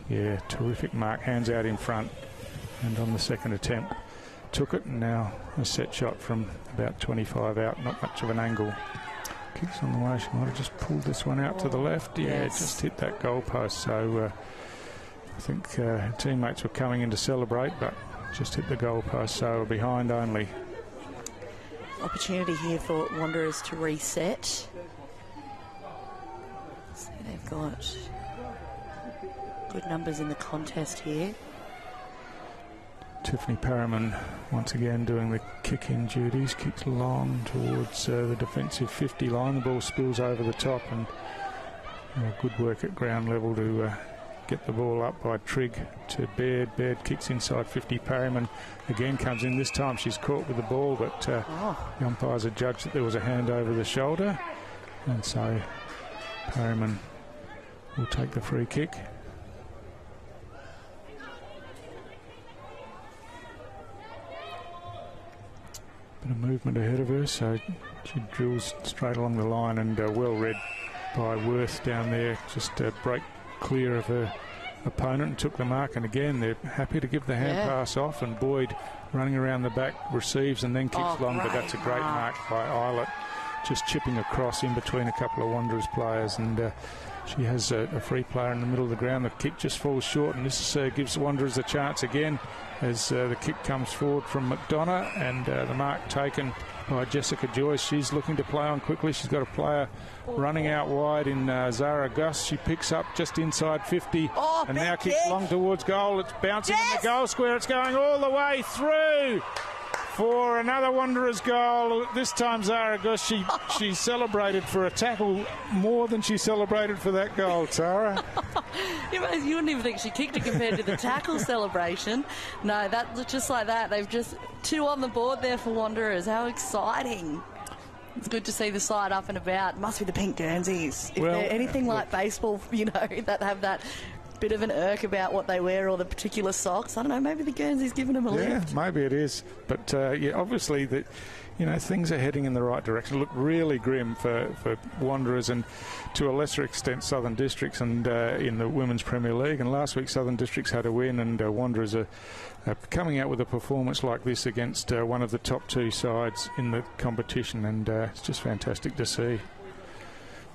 yeah, terrific mark, hands out in front, and on the second attempt took it, and now a set shot from about 25 out, not much of an angle. Kicks on the way, she might have just pulled this one out to the left. Yeah, yes. It just hit that goalpost, so I think her teammates were coming in to celebrate, but just hit the goalpost, so behind only. Opportunity here for Wanderers to reset. They've got good numbers in the contest here. Tiffany Parriman once again doing the kick-in duties, kicks long towards the defensive 50 line. The ball spills over the top, and good work at ground level to get the ball up by Trigg to Baird. Baird kicks inside 50. Parriman again comes in. This time she's caught with the ball, but the umpires had judged that there was a hand over the shoulder, and so Parriman will take the free kick. Bit of movement ahead of her, so she drills straight along the line, and well read by Worth down there. Just break clear of her opponent and took the mark, and again they're happy to give the hand pass off, and Boyd running around the back receives and then kicks long, but that's a great mark by Eilert, just chipping across in between a couple of Wanderers players, and she has a free player in the middle of the ground. The kick just falls short, and this gives the Wanderers a chance again as the kick comes forward from McDonough, and the mark taken by Jessica Joyce. She's looking to play on quickly. She's got a player running out wide in Zara Gus. She picks up just inside 50 and now kicks long towards goal. It's bouncing in the goal square. It's going all the way through for another Wanderers goal. This time Zara Gus, she celebrated for a tackle more than she celebrated for that goal, Tara. You wouldn't even think she kicked it compared to the tackle celebration. No, that just like that. They've just 2 on the board there for Wanderers. How exciting. It's good to see the side up and about. Must be the pink Guernseys. If they're anything like baseball, that have that bit of an irk about what they wear or the particular socks. I don't know, maybe the Guernsey's giving them a lift. Yeah, maybe it is. But, obviously things are heading in the right direction. Look really grim for Wanderers and to a lesser extent Southern Districts and in the Women's Premier League. And last week Southern Districts had a win, and Wanderers are coming out with a performance like this against one of the top 2 sides in the competition, and it's just fantastic to see.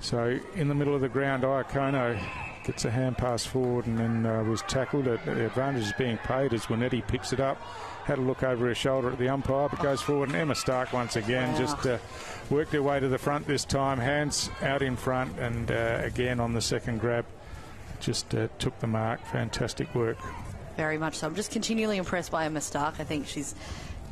So in the middle of the ground, Iacono gets a hand pass forward and then was tackled. The advantage is being paid as Winetti picks it up. Had a look over her shoulder at the umpire, but goes forward, and Emma Stark once again just worked her way to the front this time, hands out in front, and again on the second grab just took the mark. Fantastic work. Very much so. I'm just continually impressed by Emma Stark. I think she's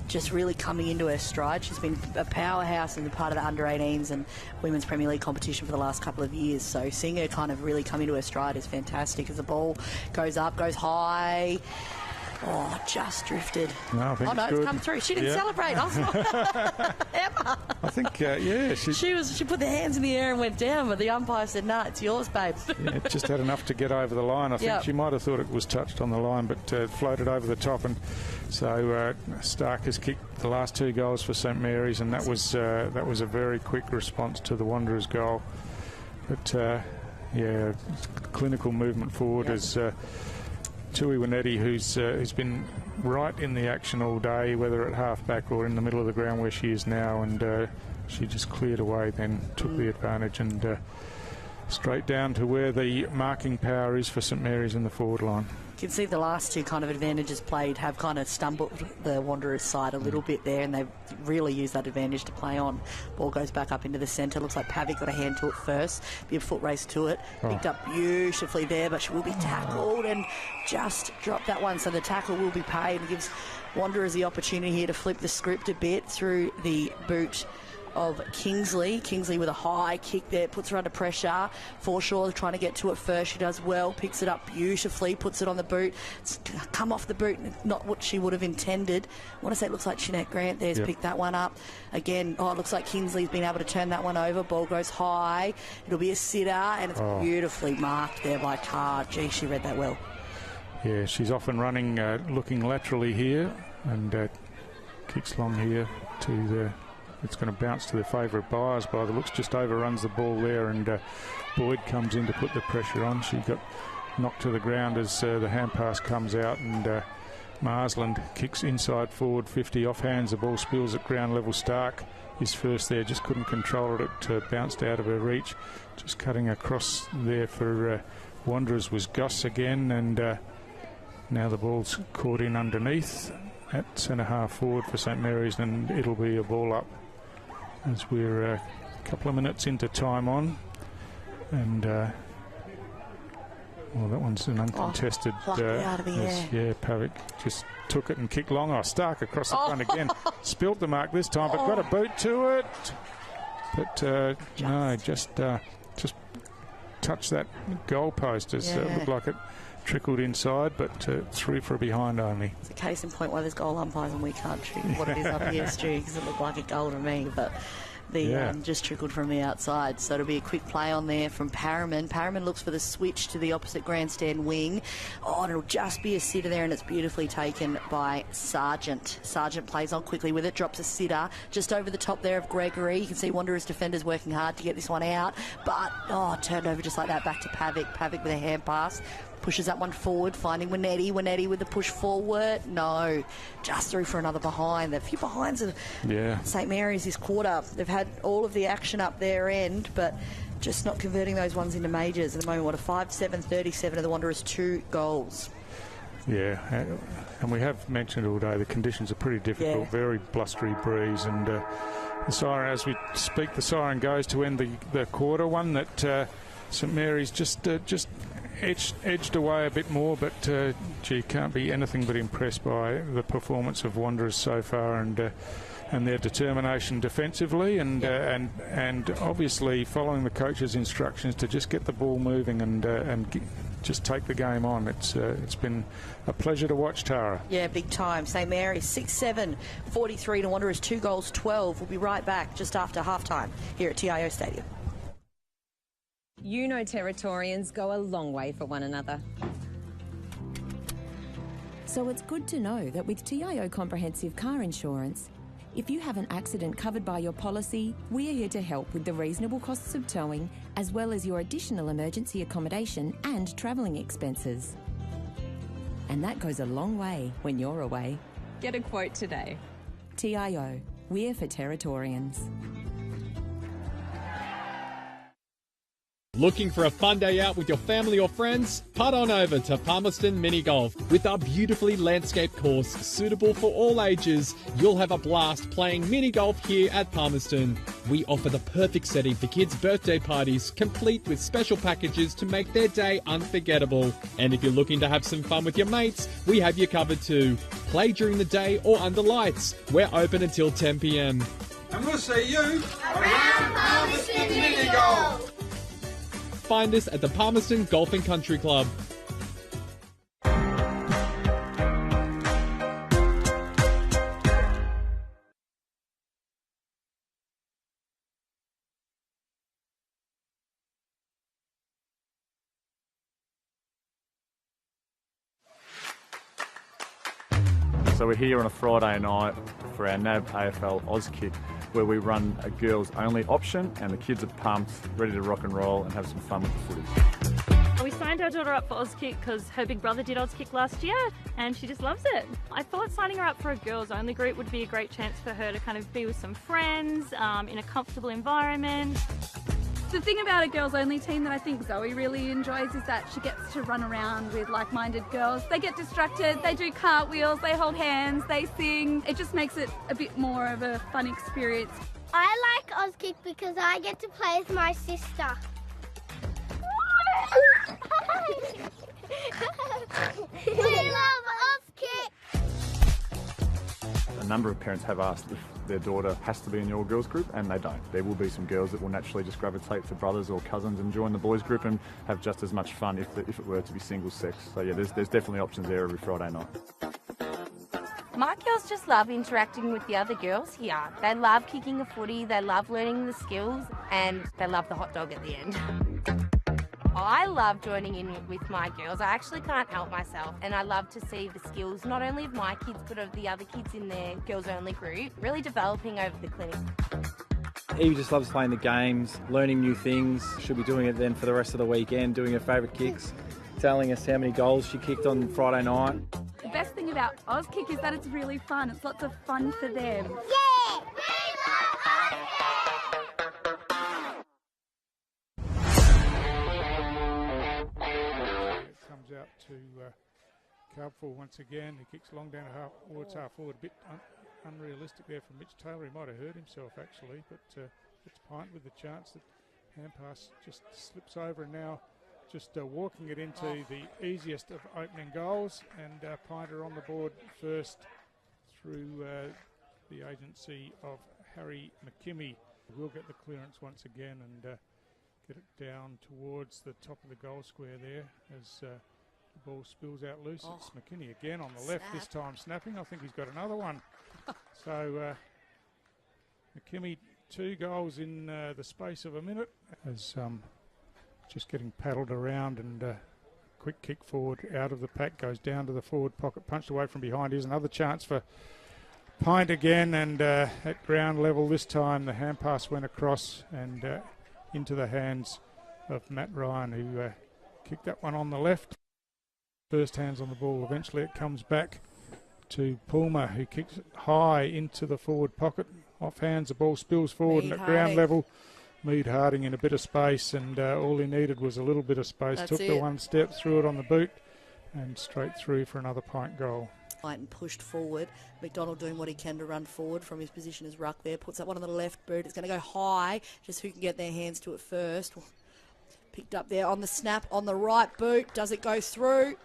just really coming into her stride. She's been a powerhouse in the part of the under-18s and Women's Premier League competition for the last couple of years. So seeing her kind of really come into her stride is fantastic as the ball goes up, goes high. Oh, just drifted. No, I think it's good. come through. She didn't celebrate. Emma. I think, She put the hands in the air and went down, but the umpire said, "No, it's yours, babe." Yeah, just had enough to get over the line. I think she might have thought it was touched on the line, but floated over the top. And so Stark has kicked the last 2 goals for St Mary's, and that was a very quick response to the Wanderers' goal. But clinical movement forward as Tui Winetti, who's been right in the action all day, whether at half-back or in the middle of the ground where she is now, and she just cleared away, then took the advantage and straight down to where the marking power is for St Mary's in the forward line. You can see the last 2 kind of advantages played have kind of stumbled the Wanderers side a little bit there, and they've really used that advantage to play on. Ball goes back up into the centre. Looks like Pavic got a hand to it first. Be a foot race to it. Picked up beautifully there, but she will be tackled and just dropped that one. So the tackle will be paid and gives Wanderers the opportunity here to flip the script a bit through the boot of Kingsley. Kingsley with a high kick there, puts her under pressure. Forshaw trying to get to it first. She does well, picks it up beautifully, puts it on the boot. It's come off the boot, not what she would have intended. I want to say it looks like Jeanette Grant there's picked that one up. Again, it looks like Kingsley's been able to turn that one over. Ball goes high. It'll be a sitter, and it's beautifully marked there by Carr. Gee, she read that well. Yeah, she's off and running, looking laterally here, and kicks long here to the... It's going to bounce to the favour of Byers by the looks, just overruns the ball there, and Boyd comes in to put the pressure on. She got knocked to the ground as the hand pass comes out, and Marsland kicks inside forward 50 off hands. The ball spills at ground level. Stark is first there, just couldn't control it. It bounced out of her reach. Just cutting across there for Wanderers was Gus again, and now the ball's caught in underneath at centre half forward for St Mary's, and it'll be a ball up as we're a couple of minutes into time on, and that one's an uncontested. Out of the air. Yeah, Pavic just took it and kicked long. Stark across the front again, spilt the mark this time, but got a boot to it. But no, just touched that goal post as it looked like it trickled inside, but through for a behind only. It's a case in point why there's goal umpires and we can't shoot what it is up here, Stu, because it looked like a goal to me, but the just trickled from the outside. So it'll be a quick play on there from Parraman. Parraman looks for the switch to the opposite grandstand wing. And it'll just be a sitter there, and it's beautifully taken by Sargent. Sargent plays on quickly with it, drops a sitter just over the top there of Gregory. You can see Wanderers defenders working hard to get this one out, but turned over just like that back to Pavic. Pavic with a hand pass. Pushes that one forward, finding Winetti. Winetti with the push forward. No, just through for another behind. There are a few behinds of St Mary's this quarter. They've had all of the action up their end, but just not converting those ones into majors. At the moment, 5-7-37 of the Wanderers, 2 goals. Yeah, and we have mentioned all day the conditions are pretty difficult, very blustery breeze, and the siren, as we speak, the siren goes to end the quarter. One that St Mary's just edged away a bit more, but can't be anything but impressed by the performance of Wanderers so far, and their determination defensively, and obviously following the coach's instructions to just get the ball moving and just take the game on. It's been a pleasure to watch, Tara. Yeah, big time. St Mary's 6-7-43 to Wanderers, 2 goals 12. We'll be right back just after halftime here at TIO Stadium. You know Territorians go a long way for one another. So it's good to know that with TIO Comprehensive Car Insurance, if you have an accident covered by your policy, we are here to help with the reasonable costs of towing, as well as your additional emergency accommodation and travelling expenses. And that goes a long way when you're away. Get a quote today. TIO, we're for Territorians. Looking for a fun day out with your family or friends? Putt on over to Palmerston Mini Golf. With our beautifully landscaped course suitable for all ages, you'll have a blast playing mini golf here at Palmerston. We offer the perfect setting for kids' birthday parties, complete with special packages to make their day unforgettable. And if you're looking to have some fun with your mates, we have you covered too. Play during the day or under lights. We're open until 10 p.m. And we'll see you around Palmerston Mini Golf. Find us at the Palmerston Golf and Country Club. So we're here on a Friday night for our NAB AFL Auskick, where we run a girls only option, and the kids are pumped, ready to rock and roll and have some fun with the footies. We signed our daughter up for Auskick because her big brother did Auskick last year and she just loves it. I thought signing her up for a girls only group would be a great chance for her to kind of be with some friends in a comfortable environment. The thing about a girls only team that I think Zoe really enjoys is that she gets to run around with like-minded girls. They get distracted, they do cartwheels, they hold hands, they sing. It just makes it a bit more of a fun experience. I like Auskick because I get to play with my sister. We love Auskick! A number of parents have asked if their daughter has to be in your girls group, and they don't. There will be some girls that will naturally just gravitate to brothers or cousins and join the boys group and have just as much fun if it were to be single sex. So yeah, there's definitely options there every Friday night. My girls just love interacting with the other girls here. They love kicking a footy, they love learning the skills, and they love the hot dog at the end. I love joining in with my girls. I actually can't help myself, and I love to see the skills not only of my kids but of the other kids in their girls only group really developing over the clinic. Evie just loves playing the games, learning new things. She'll be doing it then for the rest of the weekend, doing her favourite kicks, telling us how many goals she kicked on Friday night. The best thing about Auskick is that it's really fun. It's lots of fun for them. Yeah! Comes out to Carpful once again. He kicks long down towards half forward. A bit unrealistic there from Mitch Taylor. He might have hurt himself actually, but it's Pint with the chance that hand pass just slips over, and now just walking it into the easiest of opening goals, and Pinter on the board first through the agency of Harry McKimmie. We'll get the clearance once again and get it down towards the top of the goal square there as the ball spills out loose. It's McKinney again on the left, this time snapping. I think he's got another one. So McKimmie, 2 goals in the space of a minute as just getting paddled around, and quick kick forward out of the pack, goes down to the forward pocket, punched away from behind. Here's another chance for Pint again, and at ground level this time the hand pass went across and into the hands of Matt Ryan, who kicked that one on the left. First hands on the ball, eventually it comes back to Pulmer, who kicks it high into the forward pocket. Off hands, the ball spills forward, and at ground level Mead Harding in a bit of space, and all he needed was a little bit of space. Took the one step, threw it on the boot, and straight through for another Pint goal. And pushed forward. McDonald doing what he can to run forward from his position as ruck there. Puts that one on the left boot. It's going to go high. Just who can get their hands to it first. Picked up there on the snap on the right boot. Does it go through?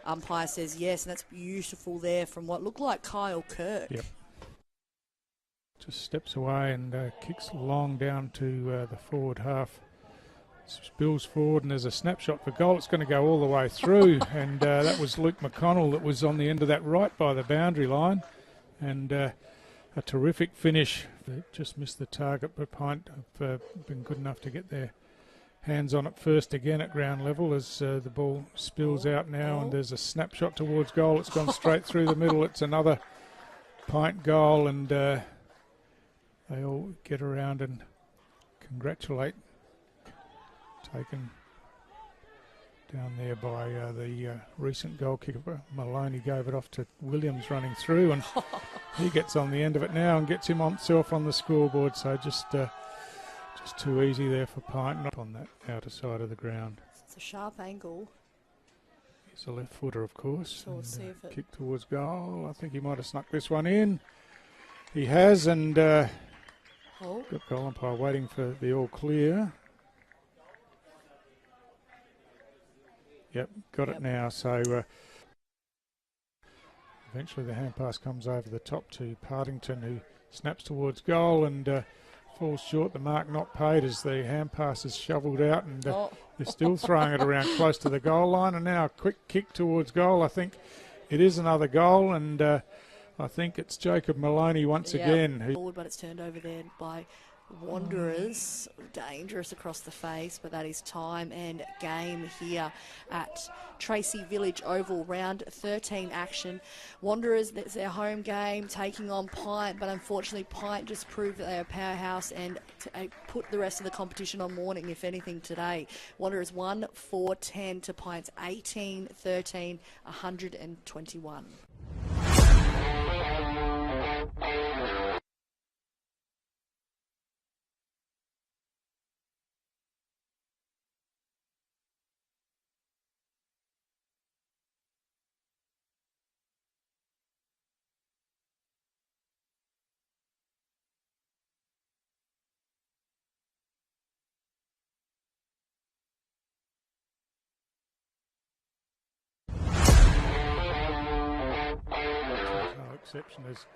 Umpire says yes, and that's beautiful there from what looked like Kyle Kirk. Yep. Just steps away and kicks long down to the forward half. Spills forward, and there's a snapshot for goal. It's going to go all the way through, and that was Luke McConnell that was on the end of that right by the boundary line, and a terrific finish. They just missed the target, but Pint have been good enough to get their hands on it first again at ground level as the ball spills out now, and there's a snapshot towards goal. It's gone straight through the middle. It's another Pint goal, and they all get around and congratulate. Taken down there by the recent goal kicker. Maloney gave it off to Williams running through, and he gets on the end of it now and gets himself on the scoreboard. So just too easy there for Pint, not on that outer side of the ground. It's a sharp angle. He's a left footer, of course. So we'll see if it... Kick towards goal. I think he might have snuck this one in. He has, and got goal umpire waiting for the all clear. Yep, got it now. So eventually the hand pass comes over the top to Partington, who snaps towards goal and falls short. The mark not paid as the hand pass is shovelled out, and they're still throwing it around close to the goal line. And now a quick kick towards goal. I think it is another goal, and I think it's Jacob Maloney once again. Forward, but it's turned over there by Wanderers. dangerous across the face, but that is time and game here at Tracy Village Oval. Round 13 action. Wanderers, that's their home game, taking on Pint, but unfortunately Pint just proved that they're a powerhouse and put the rest of the competition on warning, if anything, today. Wanderers 1-4-10 to Pint's 18-13, 121. No exception as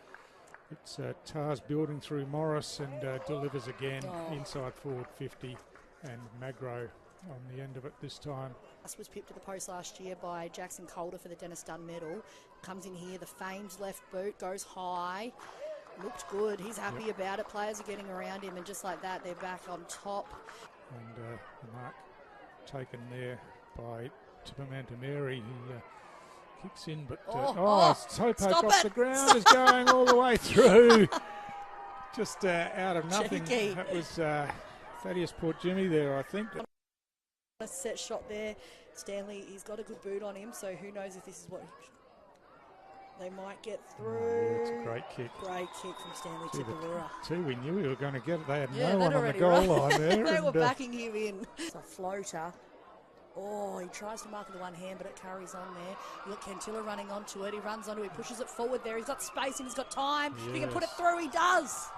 it's Tars building through Morris and delivers again inside forward 50, and Magro on the end of it this time. Was pipped to the post last year by Jackson Calder for the Dennis Dunn medal. Comes in here, the famed left boot goes high. Looked good. He's happy about it. Players are getting around him, and just like that, they're back on top. And the mark taken there by Tippermantameri. He kicks in, but Topak off the ground is going all the way through. Just out of nothing. Cheeky. That was Thaddeus Port Jimmy there, I think. A set shot there. Stanley, he's got a good boot on him, so who knows if this is what they might get through. It's a great kick. Great kick from Stanley Tipperura. We knew we were going to get it. They had no one on the goal line there. They were backing him in. It's a floater. Oh, he tries to mark with the one hand, but it carries on there. Look, Kentilla running onto it. He runs onto it. He pushes it forward there. He's got space and he's got time. Yes. He can put it through. He does.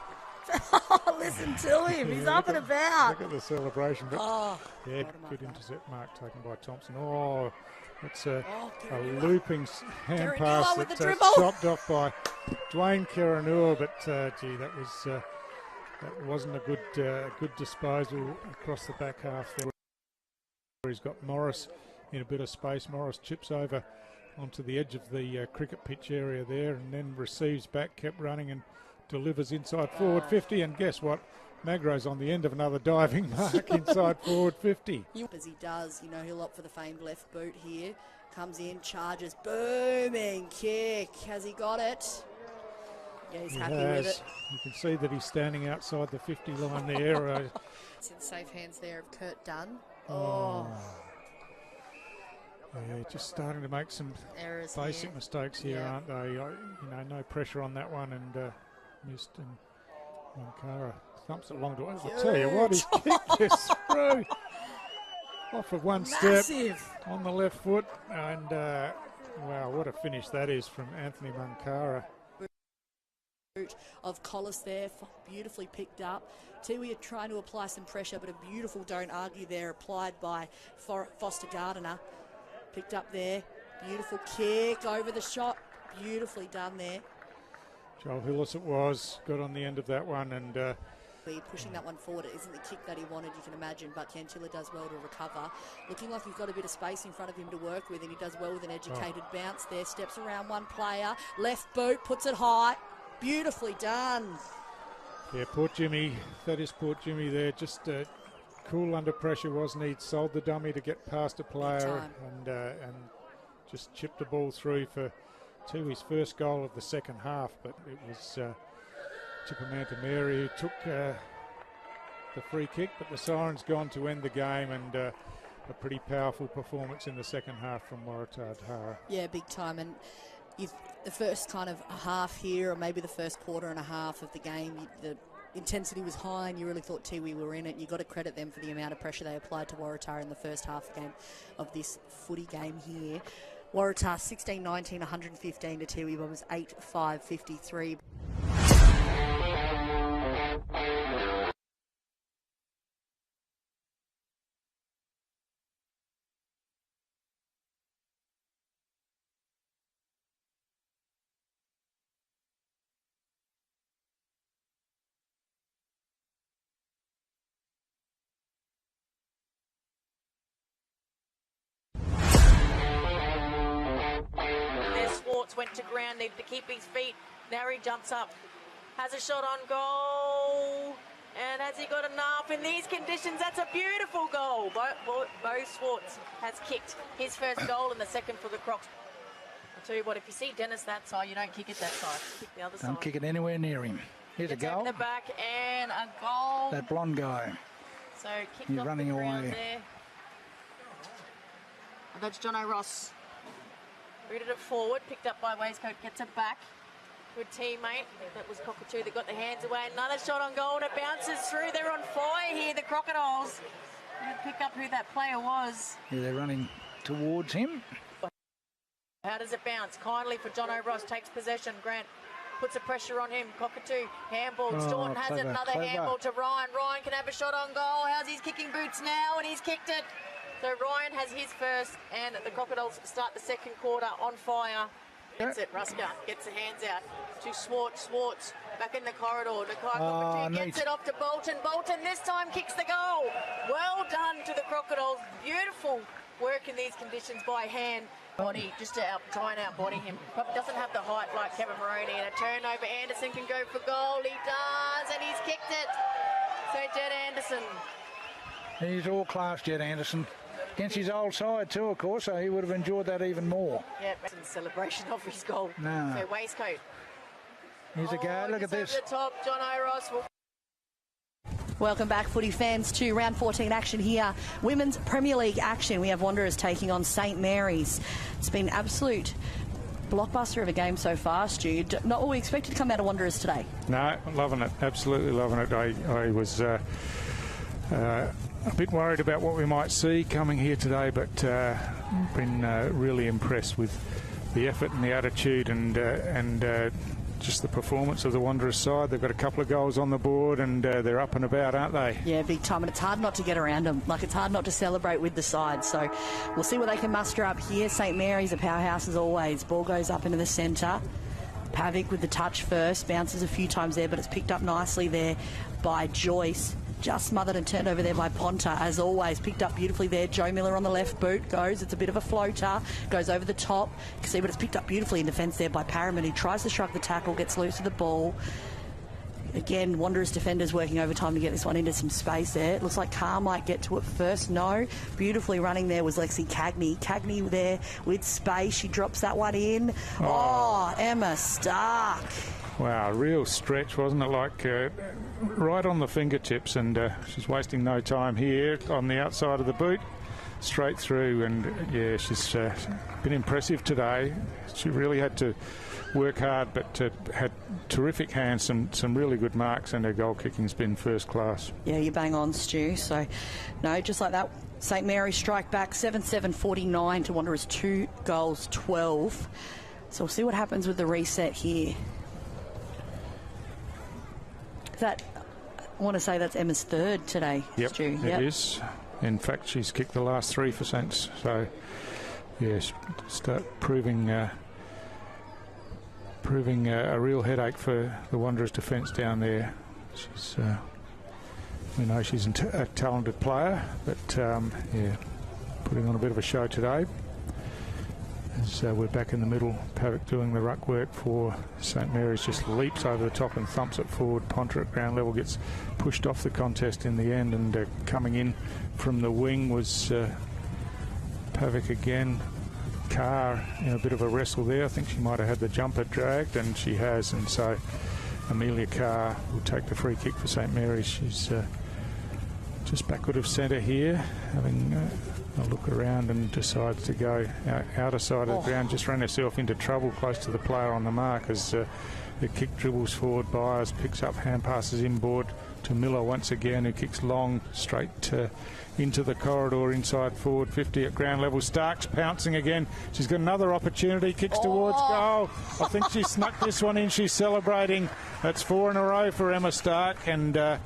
Listen to him. He's up and about. Look at the celebration. But good intercept mark taken by Thompson. Oh, it's a looping hand pass that's chopped off by Dwayne Karanua. But, that wasn't a good disposal across the back half there. He's got Morris in a bit of space. Morris chips over onto the edge of the cricket pitch area there and then receives back, kept running and delivers inside forward 50. And guess what? Magro's on the end of another diving mark inside forward 50. As he does, he'll opt for the famed left boot here. Comes in, charges, booming kick. Has he got it? Yeah, he's happy with it. You can see that he's standing outside the 50 line there. It's in safe hands there of Kurt Dunn. Yeah, just starting to make some errors basic here. Mistakes here, aren't they? No pressure on that one, and missed. And Mankara thumps it long to it. I'll tell you what, he's kicked this through off of one step on the left foot, and wow, what a finish that is from Anthony Mankara. Of Collis there, beautifully picked up. Tiwi are trying to apply some pressure, but a beautiful don't argue there applied by Foster Gardiner. Picked up there, beautiful kick over the shot, beautifully done there. Joel Hillis it was, got on the end of that one, and pushing that one forward. It isn't the kick that he wanted, you can imagine, but Kentilla does well to recover. Looking like he's got a bit of space in front of him to work with, and he does well with an educated bounce there. Steps around one player, left boot, puts it high. Beautifully done. Yeah, that is Port Jimmy there, just cool under pressure, wasn't he? Sold the dummy to get past a player and just chipped the ball through to his first goal of the second half, but it was Tippermantameri who took the free kick, but the siren's gone to end the game, and a pretty powerful performance in the second half from Waratah Tara. Yeah, big time, and the first kind of half here, or maybe the first quarter and a half of the game, the intensity was high and you really thought Tiwi were in it. You got to credit them for the amount of pressure they applied to Waratah in the first half game of this footy game here. Waratah 16-19, 115 to Tiwi Bombers 8-5, 53. Went to ground, needed to keep his feet. Now he jumps up, has a shot on goal, And has he got enough in these conditions? That's a beautiful goal. Bo Swartz has kicked his first goal and the second for the Crocs. I'll tell you what, if you see Dennis that side, you don't kick it that side. Kick the other side. Don't kick it anywhere near him. Here's a goal. In the back and a goal. That blonde guy. So kicked He's off running the ground away. there. And that's Jono Ross. Rooted it forward, picked up by Waistcoat, gets it back. Good teammate. I think that was Cockatoo that got the hands away. Another shot on goal and it bounces through. They're on fire here, the Crocodiles. You pick up who that player was. Yeah, they're running towards him. How does it bounce? Kindly for Jono Ross, takes possession. Grant puts the pressure on him. Cockatoo, handball. Staunton has clever, another clever. handball to Ryan. Ryan can have a shot on goal. How's his kicking boots now? And he's kicked it. So Ryan has his first, and the Crocodiles start the second quarter on fire. Gets it. Ruska gets the hands out to Swartz. Swartz back in the corridor. Cockatoo gets it off to Bolton. Bolton this time kicks the goal. Well done to the Crocodiles. Beautiful work in these conditions by hand. Body just to try and outbody him. Probably doesn't have the height like Kevin Moroney. And a turnover. Anderson can go for goal. He does, and he's kicked it. So Jed Anderson. He's all class, Jed Anderson. Against his old side too, of course, so he would have enjoyed that even more. Yeah, celebration of his goal. No. So Waistcoat. Here's a go. Look at this. Over the top, John Ross will. Welcome back, footy fans, to round 14 action here. Women's Premier League action. We have Wanderers taking on St Mary's. It's been absolute blockbuster of a game so far, Stu. Not what we expected to come out of Wanderers today. No, loving it. Absolutely loving it. I was a bit worried about what we might see coming here today, but been really impressed with the effort and the attitude and just the performance of the Wanderers side. They've got a couple of goals on the board and they're up and about, aren't they? Yeah, big time, and it's hard not to get around them. Like, it's hard not to celebrate with the side. So we'll see what they can muster up here. St Mary's, a powerhouse as always. Ball goes up into the centre. Pavic with the touch first, bounces a few times there, but it's picked up nicely there by Joyce. Just smothered and turned over there by Ponta, as always. Picked up beautifully there. Joe Miller on the left boot goes. It's a bit of a floater. Goes over the top. You can see, but it's picked up beautifully in defence there by Parramatta, who tries to shrug the tackle, gets loose of the ball. Again, Wanderers defenders working overtime to get this one into some space there. It looks like Carr might get to it first. No. Beautifully running there was Lexi Cagney. Cagney there with space. She drops that one in. Oh, Emma Stark. Wow, real stretch, wasn't it? Like right on the fingertips, and she's wasting no time here on the outside of the boot, straight through. And yeah, she's been impressive today. She really had to work hard, but had terrific hands, some really good marks, and her goal kicking's been first class. Yeah, you bang on, Stu. So, no, just like that, St Mary's strike back 7-7-49 to Wanderers 2 goals 12. So we'll see what happens with the reset here. I want to say that's Emma's third today, Yep, Stu. it is. In fact, she's kicked the last 3 for Saints. So, yes, start proving a real headache for the Wanderers' defence down there. She's, we know she's a talented player, but yeah, putting on a bit of a show today. As we're back in the middle, Pavic doing the ruck work for St Mary's, just leaps over the top and thumps it forward. Ponta at ground level gets pushed off the contest in the end, and coming in from the wing was Pavic again. Carr in a bit of a wrestle there. I think she might have had the jumper dragged, and she has, and so Amelia Carr will take the free kick for St Mary's. She's just backward of centre here, having a look around, and decides to go outer side of the ground. Just ran herself into trouble close to the player on the mark as the kick dribbles forward. Byers picks up, hand passes inboard to Miller once again, who kicks long straight into the corridor inside forward 50 at ground level. Stark's pouncing again. She's got another opportunity, kicks towards goal. I think she snuck this one in. She's celebrating. That's 4 in a row for Emma Stark, and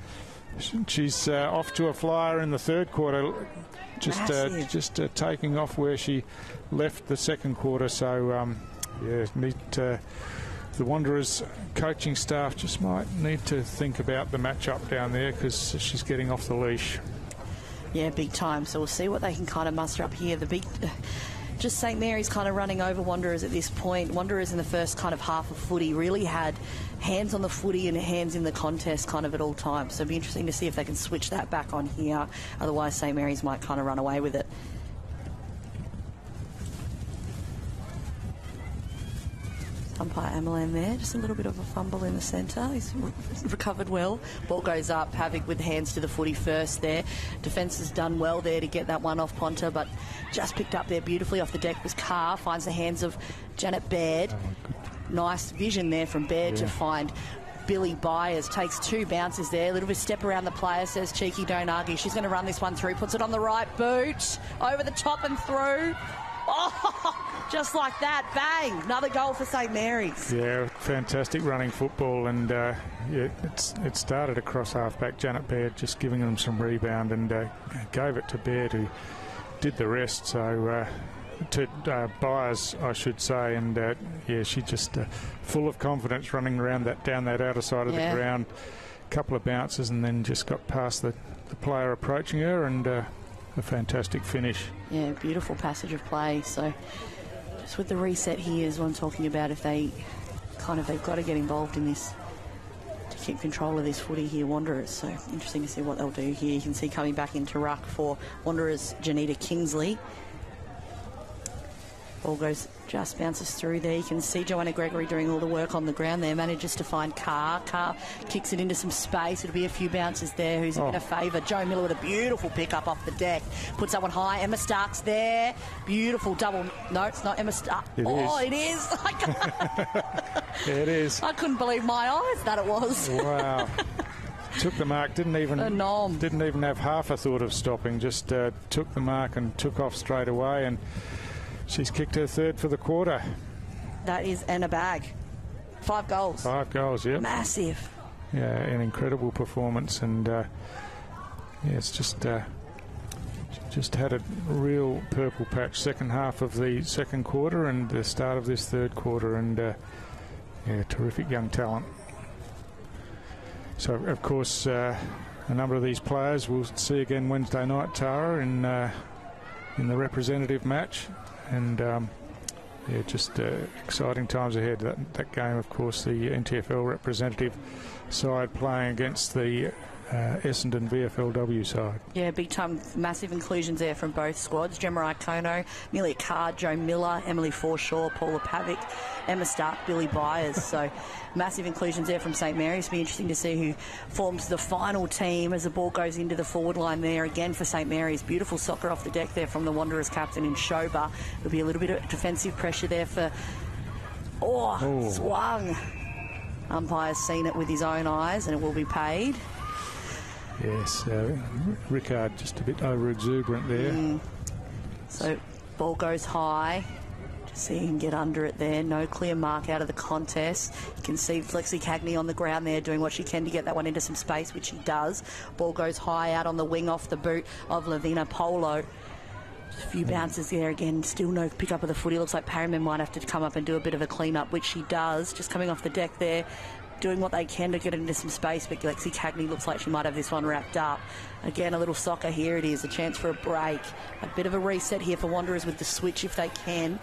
she's off to a flyer in the third quarter. Just taking off where she left the second quarter. So, yeah, the Wanderers coaching staff just might need to think about the matchup down there, because she's getting off the leash. Yeah, big time. So we'll see what they can kind of muster up here. Just St Mary's kind of running over Wanderers at this point. Wanderers in the first kind of half of footy really had hands on the footy and hands in the contest kind of at all times. So it'll be interesting to see if they can switch that back on here. Otherwise, St Mary's might kind of run away with it. Umpire Amalan there, just a little bit of a fumble in the centre. He's recovered well. Ball goes up, Havoc with hands to the footy first there. Defence has done well there to get that one off Ponta, but just picked up there beautifully off the deck was Carr. Finds the hands of Janet Baird. Nice vision there from Baird to find Billy Byers. Takes 2 bounces there. A little bit of step around the player, says Cheeky, don't argue. She's going to run this one through. Puts it on the right boot. Over the top and through. Oh, just like that, bang, another goal for St Mary's. Yeah, fantastic running football, and it started across half-back. Janet Baird just giving them some rebound, and gave it to Baird, who did the rest. So to Byers, I should say, and she just full of confidence running around down that outer side of the ground. Couple of bounces, and then just got past the player approaching her, and a fantastic finish. Yeah, beautiful passage of play. So just with the reset here is what I'm talking about. If they've got to get involved in this to keep control of this footy here, Wanderers. So interesting to see what they'll do here. You can see coming back into ruck for Wanderers, Janita Kingsley. Ball just bounces through there. You can see Joanna Gregory doing all the work on the ground there. Manages to find Carr. Carr kicks it into some space. It'll be a few bounces there. Who's in a favour? Joe Miller with a beautiful pick up off the deck. Puts that one high. Emma Stark's there. Beautiful double. No, it's not Emma Stark. It it is. Yeah, it is. I couldn't believe my eyes that it was. Wow. Took the mark, didn't even have half a thought of stopping. Just took the mark and took off straight away, and she's kicked her 3rd for the quarter. That is in a bag. 5 goals. 5 goals, yeah. Massive. Yeah, an incredible performance, and it's just had a real purple patch second half of the second quarter and the start of this 3rd quarter, and terrific young talent. So, of course, a number of these players we'll see again Wednesday night, Tara, in the representative match. And just exciting times ahead. That game, of course, the NTFL representative side playing against the Essendon VFLW side. Yeah, big time, massive inclusions there from both squads. Gemma Iacono, Amelia Carr, Joe Miller, Emily Forshaw, Paula Pavic, Emma Stark, Billy Byers. So massive inclusions there from St Mary's. It'll be interesting to see who forms the final team as the ball goes into the forward line there again for St Mary's. Beautiful soccer off the deck there from the Wanderers captain in Shoba. There'll be a little bit of defensive pressure there for... swung. Umpire's seen it with his own eyes, and it will be paid. Yes, Rickard just a bit over-exuberant there. So ball goes high. Just see him get under it there. No clear mark out of the contest. You can see Flexi Cagney on the ground there doing what she can to get that one into some space, which she does. Ball goes high out on the wing off the boot of Lavina Polo. Just a few bounces there again. Still no pick up of the footy. Looks like Perryman might have to come up and do a bit of a clean-up, which she does. Just coming off the deck there, doing what they can to get it into some space, but Lexi Cagney looks like she might have this one wrapped up. Again, a little soccer. Here it is, a chance for a break. A bit of a reset here for Wanderers with the switch if they can.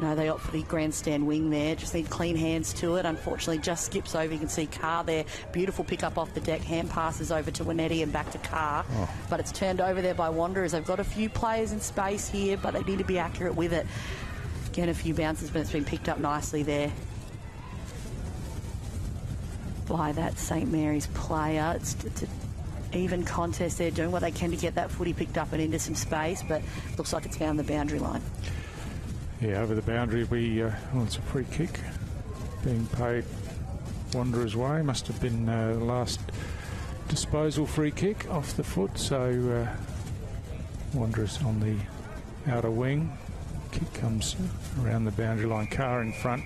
No, they opt for the grandstand wing there. Just need clean hands to it. Unfortunately, just skips over. You can see Carr there. Beautiful pick up off the deck. Hand passes over to Winetti and back to Carr. But it's turned over there by Wanderers. They've got a few players in space here, but they need to be accurate with it. Again, a few bounces, but it's been picked up nicely there by that St Mary's player. It's an even contest there, doing what they can to get that footy picked up and into some space, but looks like it's found the boundary line. Yeah, over the boundary, it's a free kick being paid Wanderers' way. Must have been last disposal free kick off the foot, so Wanderers on the outer wing. Kick comes around the boundary line. Carr in front.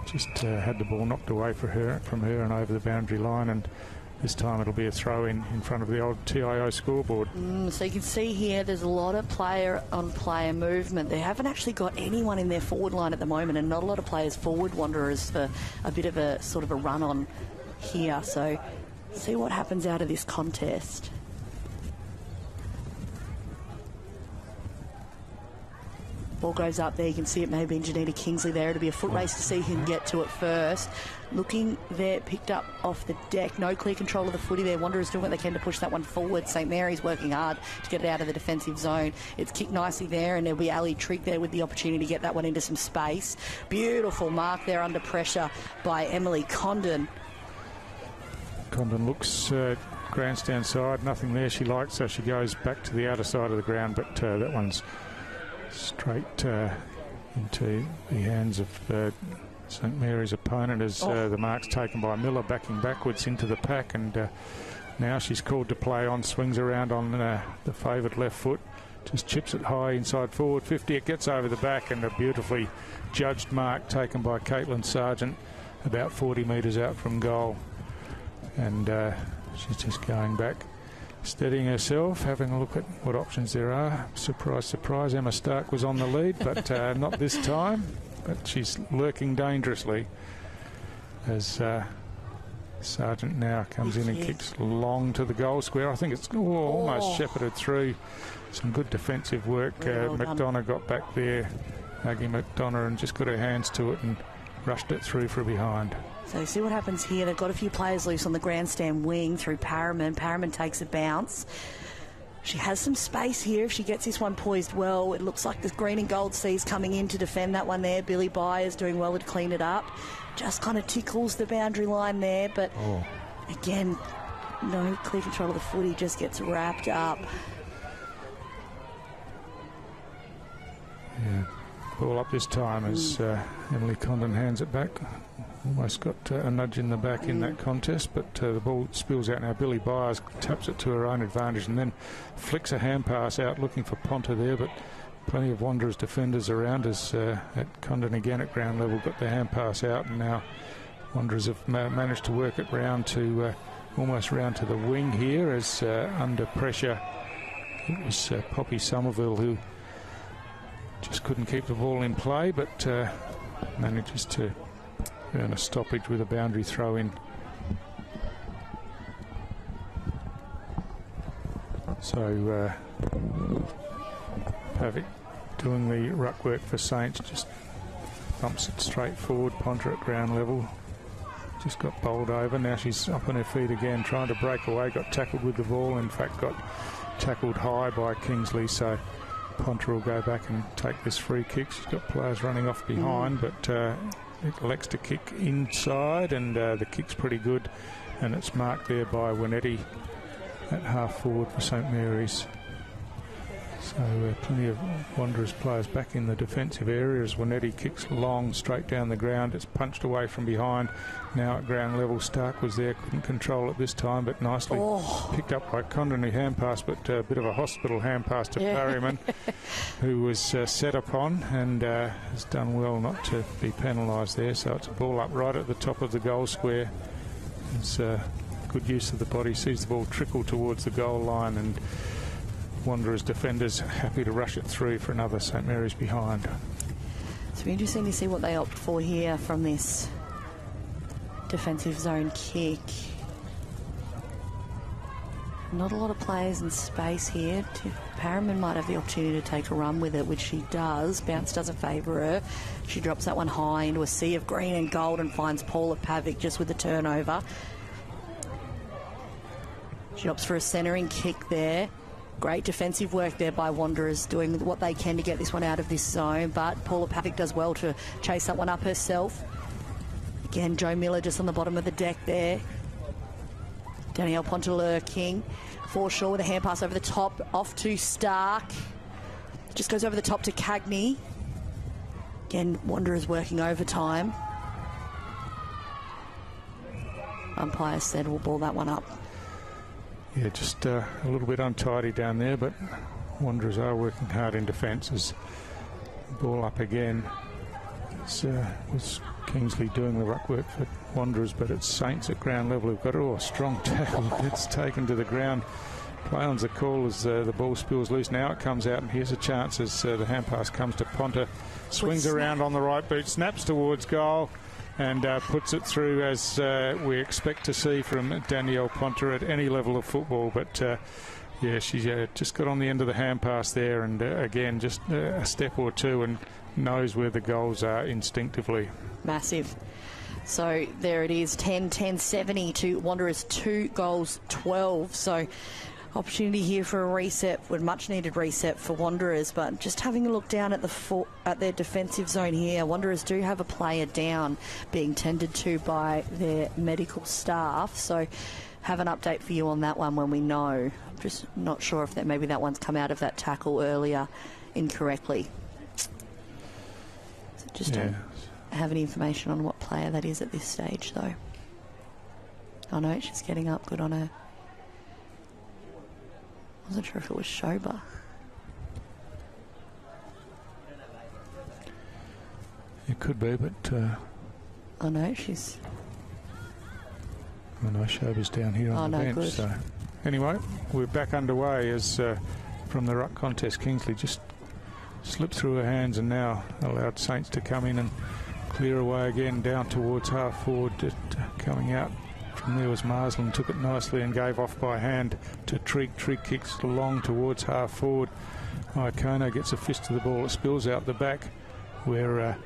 Just had the ball knocked away from her and over the boundary line, and this time it'll be a throw in front of the old TIO scoreboard. So you can see here there's a lot of player-on-player movement. They haven't actually got anyone in their forward line at the moment, and not a lot of players forward. Wanderers for a bit of a sort of a run-on here. So see what happens out of this contest. Ball goes up there. You can see it may have been Janita Kingsley there. It'll be a foot race to see who can get to it first. Looking there, picked up off the deck. No clear control of the footy there. Wanderers doing what they can to push that one forward. St Mary's working hard to get it out of the defensive zone. It's kicked nicely there, and there'll be Ali Trigg there with the opportunity to get that one into some space. Beautiful mark there under pressure by Emily Condon. Condon looks grandstand side. Nothing there she likes, so she goes back to the outer side of the ground, but that one's straight into the hands of St Mary's opponent as the mark's taken by Miller, backing backwards into the pack, and now she's called to play on, swings around on the favoured left foot, just chips it high inside forward 50. It gets over the back, and a beautifully judged mark taken by Caitlin Sargent about 40 metres out from goal, and she's just going back, steadying herself, having a look at what options there are. Surprise, surprise, Emma Stark was on the lead, but not this time. But she's lurking dangerously as Sargent now comes in and kicks long to the goal square. I think it's almost shepherded through. Some good defensive work. McDonough got back there, Maggie McDonough, and just got her hands to it and rushed it through for behind. So see what happens here. They've got a few players loose on the grandstand wing through Parraman. Parraman takes a bounce. She has some space here if she gets this one poised well. It looks like the green and gold seas coming in to defend that one there. Billy Byers doing well to clean it up. Just kind of tickles the boundary line there, but again, no clear control of the footy, just gets wrapped up. Yeah, ball up this time as Emily Condon hands it back. Almost got a nudge in the back in that contest, but the ball spills out now. Billy Byers taps it to her own advantage and then flicks a hand pass out looking for Ponta there, but plenty of Wanderers defenders around us at Condon again at ground level. Got the hand pass out, and now Wanderers have managed to work it round to almost round to the wing here as under pressure. It was Poppy Somerville who just couldn't keep the ball in play, but manages to earn a stoppage with a boundary throw in. So Pavic doing the ruck work for Saints, just bumps it straight forward. Ponta at ground level, just got bowled over. Now she's up on her feet again, trying to break away. Got tackled with the ball, in fact got tackled high by Kingsley, so Ponta will go back and take this free kick. She's got players running off behind, but it elects to kick inside, and the kick's pretty good, and it's marked there by Winetti at half forward for St Mary's. So plenty of Wanderers players back in the defensive area as Winetti kicks long straight down the ground. It's punched away from behind. Now at ground level, Stark was there, couldn't control it this time, but nicely picked up by Condon, who hand pass, but a bit of a hospital hand pass to Parryman, who was set upon and has done well not to be penalised there. So it's a ball up right at the top of the goal square. It's good use of the body, sees the ball trickle towards the goal line, and Wanderers defenders happy to rush it through for another St Mary's behind. It's really interesting to see what they opt for here from this defensive zone kick. Not a lot of players in space here. Parraman might have the opportunity to take a run with it, which she does. Bounce doesn't favour her. She drops that one high into a sea of green and gold and finds Paula Pavic just with the turnover. She opts for a centering kick there. Great defensive work there by Wanderers, doing what they can to get this one out of this zone, but Paula Pavic does well to chase that one up herself. Again, Joe Miller just on the bottom of the deck there. Danielle Ponta lurking. Forshaw with a hand pass over the top, off to Stark. Just goes over the top to Cagney. Again, Wanderers working overtime. Umpire said we'll ball that one up. Yeah, just a little bit untidy down there, but Wanderers are working hard in defence as ball up again. It was Kingsley doing the ruck work for Wanderers, but it's Saints at ground level who've got a strong tackle. It's taken to the ground. Play on's the call as the ball spills loose. Now it comes out, and here's a chance as the hand pass comes to Ponta. Swings around on the right boot, snaps towards goal, and puts it through as we expect to see from Danielle Ponta at any level of football. But Yeah, she just got on the end of the hand pass there, and again, just a step or two, and knows where the goals are instinctively. Massive. So there it is, 10-10-70 to Wanderers, 2 goals 12. So opportunity here for a reset, with much needed reset for Wanderers. But just having a look down at their defensive zone here, Wanderers do have a player down, being tended to by their medical staff. So have an update for you on that one when we know. I'm just not sure if maybe that one's come out of that tackle earlier incorrectly. So just don't have any information on what player that is at this stage, though. Oh no, she's getting up. Good on her. Wasn't sure if it was Shoba. It could be, but oh no, she's. Oh no, Shoba's down here on the bench. Good. So anyway, we're back underway as from the ruck contest. Kingsley just slipped through her hands and now allowed Saints to come in and clear away again down towards half forward. Coming out from there was Marsland, took it nicely and gave off by hand to Trigg. Trigg kicks along towards half forward. Iakono gets a fist to the ball. It spills out the back where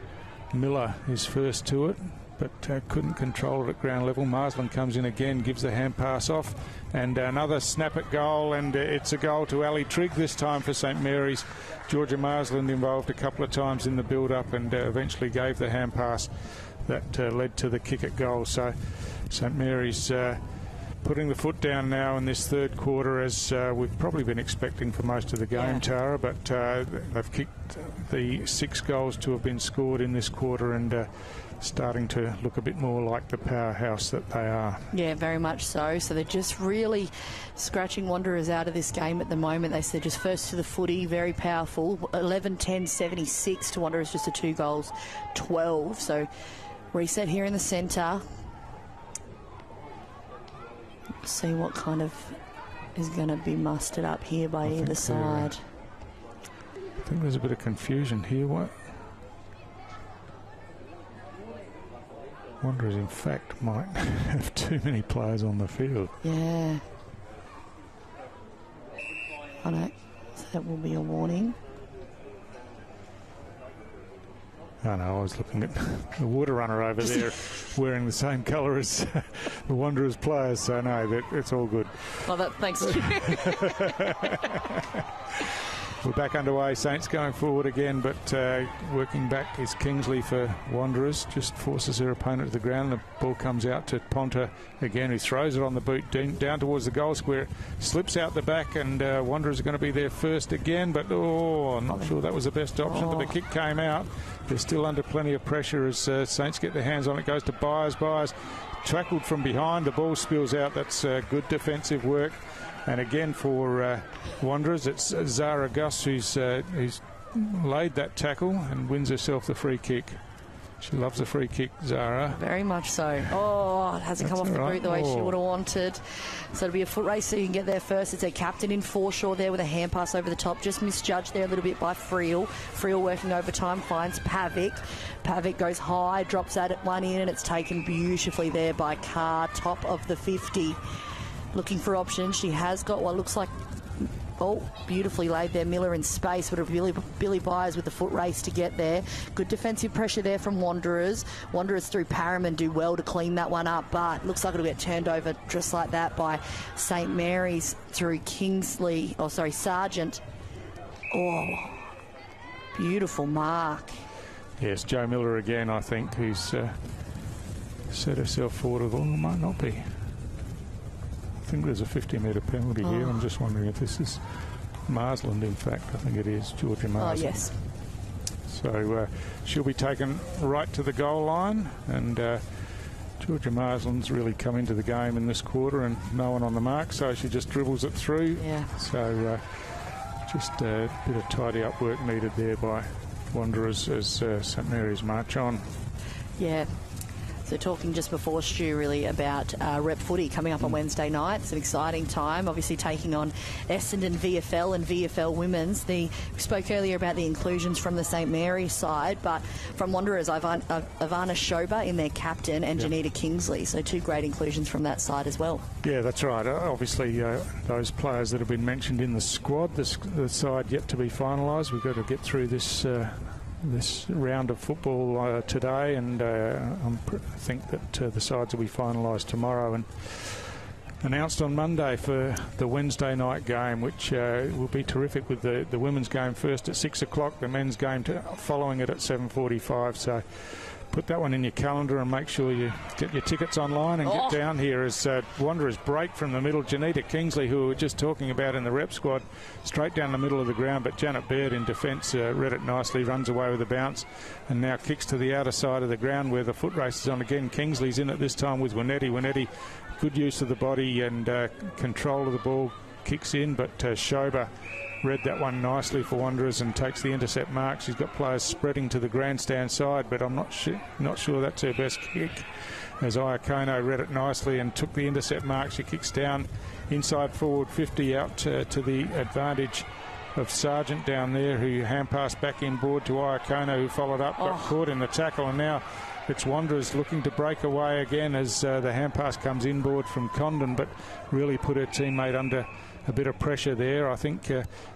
Miller is first to it, but couldn't control it at ground level. Marsland comes in again, gives the hand pass off, and another snap at goal, and it's a goal to Ali Trigg this time for St Mary's. Georgia Marsland involved a couple of times in the build-up and eventually gave the hand pass that led to the kick at goal. So St Mary's putting the foot down now in this third quarter, as we've probably been expecting for most of the game, Tara, but they've kicked the 6 goals to have been scored in this quarter, and starting to look a bit more like the powerhouse that they are. Yeah, very much so. So they're just really scratching Wanderers out of this game at the moment. They're just first to the footy, very powerful. 11-10-76 to Wanderers, just a 2 goals 12. So reset here in the centre. See what kind of is going to be mustered up here by either side. I think there's a bit of confusion here. What? Wanderers, in fact, might have too many players on the field. Yeah. I know. So that will be a warning. Oh no, I was looking at the water runner over there wearing the same colour as the Wanderers players, so no, it's all good. Well, thanks to you. We're back underway. Saints going forward again, but working back is Kingsley for Wanderers. Just forces her opponent to the ground. The ball comes out to Ponta again, who throws it on the boot down towards the goal square. Slips out the back, and Wanderers are going to be there first again, but I'm not sure that was the best option, but the kick came out. They're still under plenty of pressure as Saints get their hands on it. Goes to Byers. Byers tackled from behind. The ball spills out. That's good defensive work. And again for Wanderers, it's Zara Gus who's laid that tackle and wins herself the free kick. She loves a free kick, Zara. Very much so. Oh, it hasn't come off the boot the way she would have wanted. So it'll be a foot race so you can get there first. It's their captain in Forshaw there with a hand pass over the top. Just misjudged there a little bit by Friel. Friel working overtime, finds Pavic. Pavic goes high, drops that at one in, and it's taken beautifully there by Carr, top of the 50. Looking for options. She has got what looks like, beautifully laid there. Miller in space, but Billy Byers with the foot race to get there. Good defensive pressure there from Wanderers. Wanderers through Parham do well to clean that one up, but looks like it'll get turned over just like that by St Mary's through Sargent. Oh, beautiful mark. Yes, Joe Miller again, I think, who's set herself forward. It might not be. I think there's a 50-metre penalty here. I'm just wondering if this is Marsland, in fact. I think it is Georgia Marsland. Oh, yes. So she'll be taken right to the goal line, and Georgia Marsland's really come into the game in this quarter and no one on the mark, so she just dribbles it through. Yeah. So just a bit of tidy-up work needed there by Wanderers as St Mary's march on. Yeah. So So talking just before, Stu, really about rep footy coming up on Wednesday night. It's an exciting time, obviously taking on Essendon VFL and VFL Women's. We spoke earlier about the inclusions from the St Mary's side, but from Wanderers, Ivana Schober in their captain and Janita Kingsley. So two great inclusions from that side as well. Yeah, that's right. Obviously, those players that have been mentioned in the squad, the side yet to be finalised. We've got to get through this round of football today, and I think that the sides will be finalised tomorrow and announced on Monday for the Wednesday night game, which will be terrific, with the women's game first at 6 o'clock, the men's game following it at 7:45. So put that one in your calendar and make sure you get your tickets online and get down here as Wanderers break from the middle. Janita Kingsley, who we were just talking about in the rep squad, straight down the middle of the ground, but Janet Baird in defence read it nicely, runs away with a bounce and now kicks to the outer side of the ground where the foot race is on again. Kingsley's in it this time with Winetti. Winetti, good use of the body and control of the ball, kicks in, but Schober read that one nicely for Wanderers and takes the intercept mark. She's got players spreading to the grandstand side, but I'm not sure that's her best kick, as Iakono read it nicely and took the intercept mark. She kicks down inside forward 50 out to the advantage of Sargent down there, who hand passed back inboard to Iakono, who followed up, got caught in the tackle, and now it's Wanderers looking to break away again as the hand pass comes inboard from Condon, but really put her teammate under a bit of pressure there. I think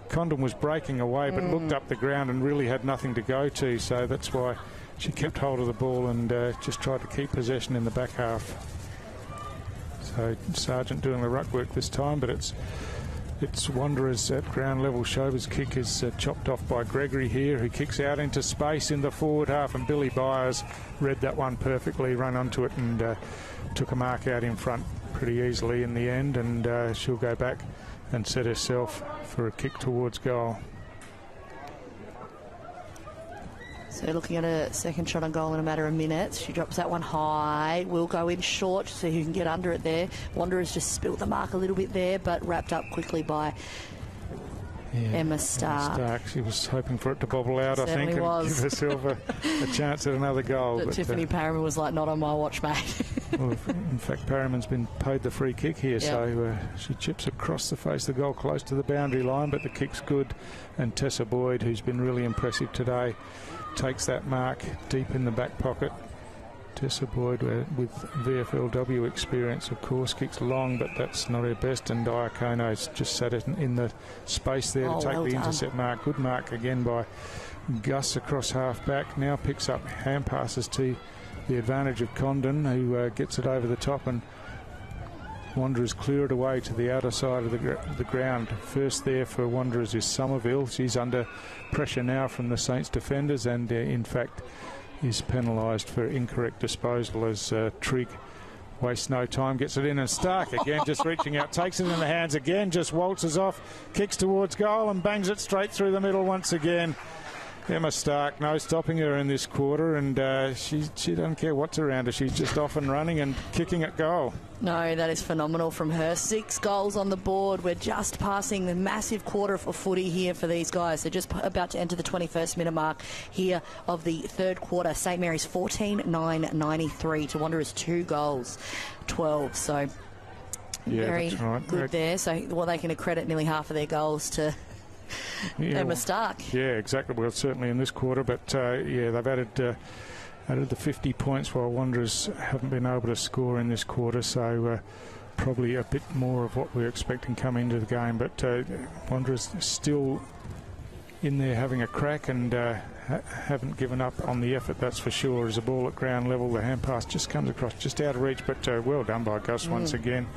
Condon was breaking away but looked up the ground and really had nothing to go to, so that's why she kept hold of the ball and just tried to keep possession in the back half. So Sargent doing the ruck work this time, but it's Wanderers at ground level. Schober's kick is chopped off by Gregory here, who kicks out into space in the forward half, and Billy Byers read that one perfectly, run onto it and took a mark out in front pretty easily in the end, and she'll go back and set herself for a kick towards goal. So looking at a second shot on goal in a matter of minutes. She drops that one high. Will go in short, so who can get under it there. Wanderers just spilled the mark a little bit there, but wrapped up quickly by Emma Stark. She was hoping for it to bobble out, I think, and give herself a chance at another goal. But Tiffany Parriman was like, not on my watch, mate. Well, in fact, Parriman's been paid the free kick here, so she chips across the face of the goal close to the boundary line, but the kick's good, and Tessa Boyd, who's been really impressive today, takes that mark deep in the back pocket. Tessa Boyd, with VFLW experience, of course, kicks long, but that's not her best, and Iakono's just sat it in the space there to take the intercept mark. Good mark again by Gus across half-back. Now picks up hand passes to the advantage of Condon, who gets it over the top, and Wanderers clear it away to the outer side of the ground. First there for Wanderers is Somerville. She's under pressure now from the Saints defenders, and in fact is penalised for incorrect disposal as Trigg wastes no time, gets it in, and Stark again just reaching out, takes it in the hands again, just waltzes off, kicks towards goal and bangs it straight through the middle once again. Emma Stark, no stopping her in this quarter, and she doesn't care what's around her. She's just off and running and kicking at goal. No, that is phenomenal from her. 6 goals on the board. We're just passing the massive quarter for footy here for these guys. They're just about to enter the 21st minute mark here of the third quarter. St Mary's 14-9-93 to Wanderers 2 goals, 12. So very good there. So they can accredit nearly half of their goals to Emma Stark. Yeah, exactly. Well, certainly in this quarter, but they've added the 50 points while Wanderers haven't been able to score in this quarter, so probably a bit more of what we're expecting coming into the game, but Wanderers still in there having a crack and haven't given up on the effort, that's for sure. As a ball at ground level, the hand pass just comes across just out of reach, but well done by Gus once again.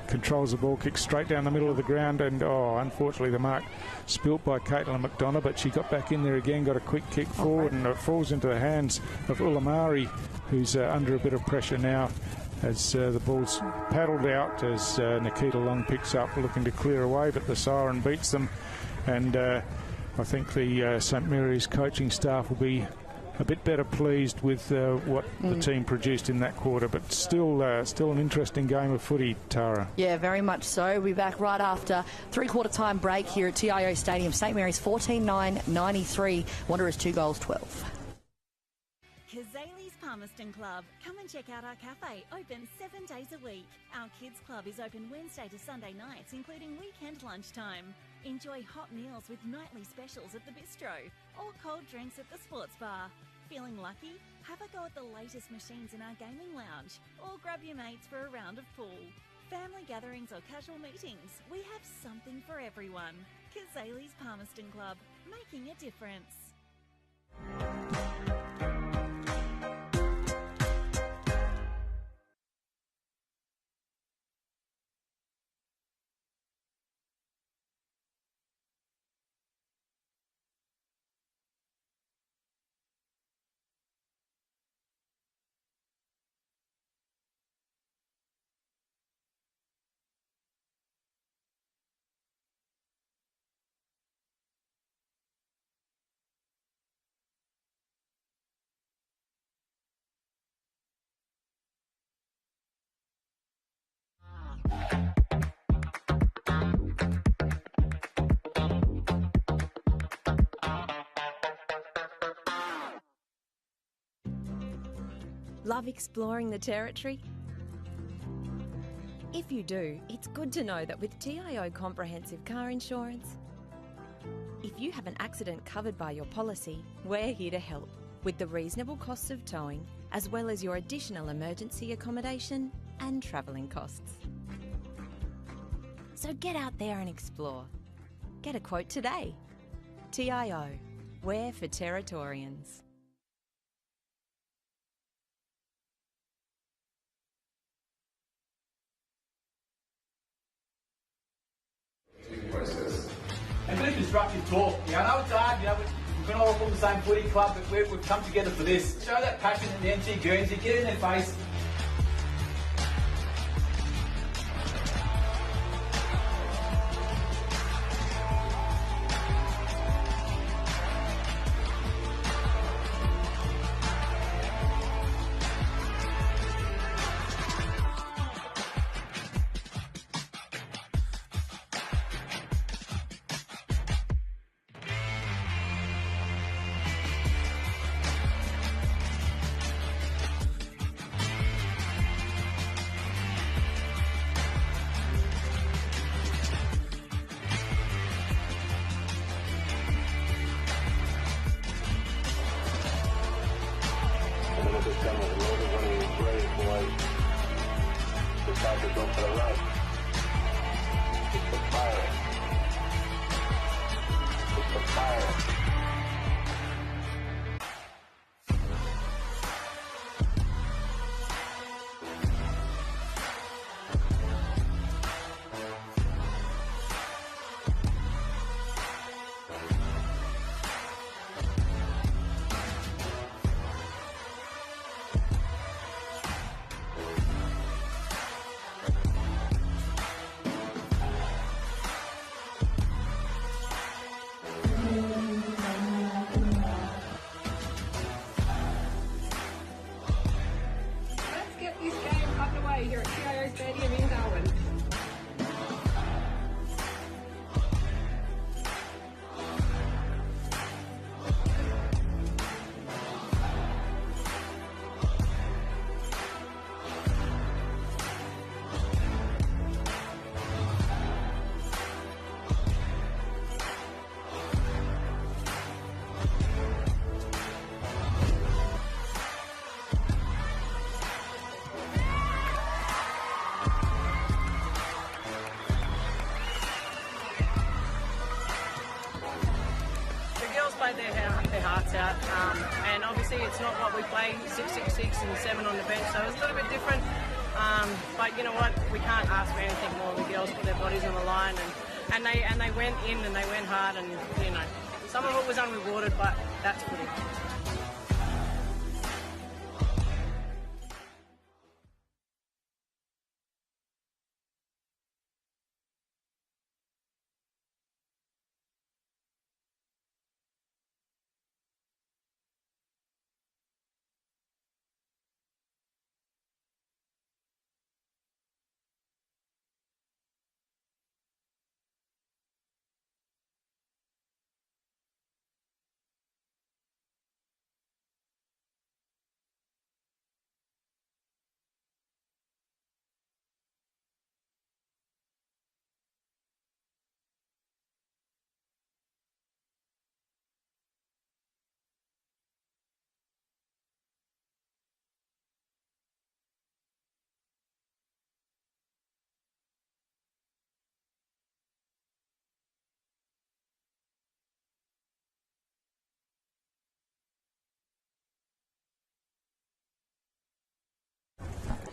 Controls the ball, kicks straight down the middle of the ground, and unfortunately the mark spilt by Caitlin McDonough, but she got back in there again, got a quick kick forward, and it falls into the hands of Ulamari, who's under a bit of pressure now as the ball's paddled out as Nikita Long picks up, looking to clear away, but the siren beats them, and I think the St Mary's coaching staff will be a bit better pleased with what the team produced in that quarter, but still an interesting game of footy, Tara. Yeah, very much so. We'll be back right after three-quarter time break here at TIO Stadium. St Mary's 14-9-93, Wanderers 2 goals, 12. Kazali's Palmerston Club. Come and check out our cafe, open 7 days a week. Our kids club is open Wednesday to Sunday nights, including weekend lunchtime. Enjoy hot meals with nightly specials at the bistro or cold drinks at the sports bar. Feeling lucky? Have a go at the latest machines in our gaming lounge or grab your mates for a round of pool. Family gatherings or casual meetings, we have something for everyone. Kazali's Palmerston Club, making a difference. Love exploring the territory? If you do, it's good to know that with TIO Comprehensive Car Insurance, if you have an accident covered by your policy, we're here to help with the reasonable costs of towing, as well as your additional emergency accommodation and travelling costs. So get out there and explore. Get a quote today. TIO, we're for Territorians. And a bit of constructive talk. I know it's hard, we've been all from the same footy club, but we've come together for this. Show that passion in the NT Guernsey, get in their face. Here at TIO Stadium in Darwin. Played their hearts out, and obviously it's not what we play 666 and 7 on the bench, so it's a little bit different, but you know what, we can't ask for anything more. The girls put their bodies on the line, and they went in and they went hard, and some of it was unrewarded, but that's footy.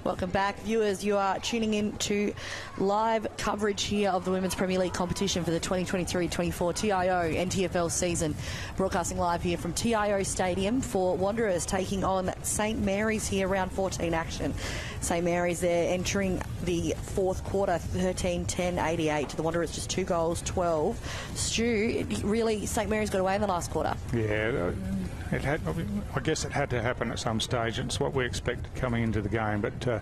Welcome back, viewers. You are tuning in to live coverage here of the Women's Premier League competition for the 2023-24 TIO NTFL season. Broadcasting live here from TIO Stadium for Wanderers taking on St Mary's here, round 14 action. St Mary's there entering the fourth quarter, 13-10-88. The Wanderers just 2 goals, 12. Stu, really, St Mary's got away in the last quarter. Yeah, I guess it had to happen at some stage. It's what we expected coming into the game. But, yeah,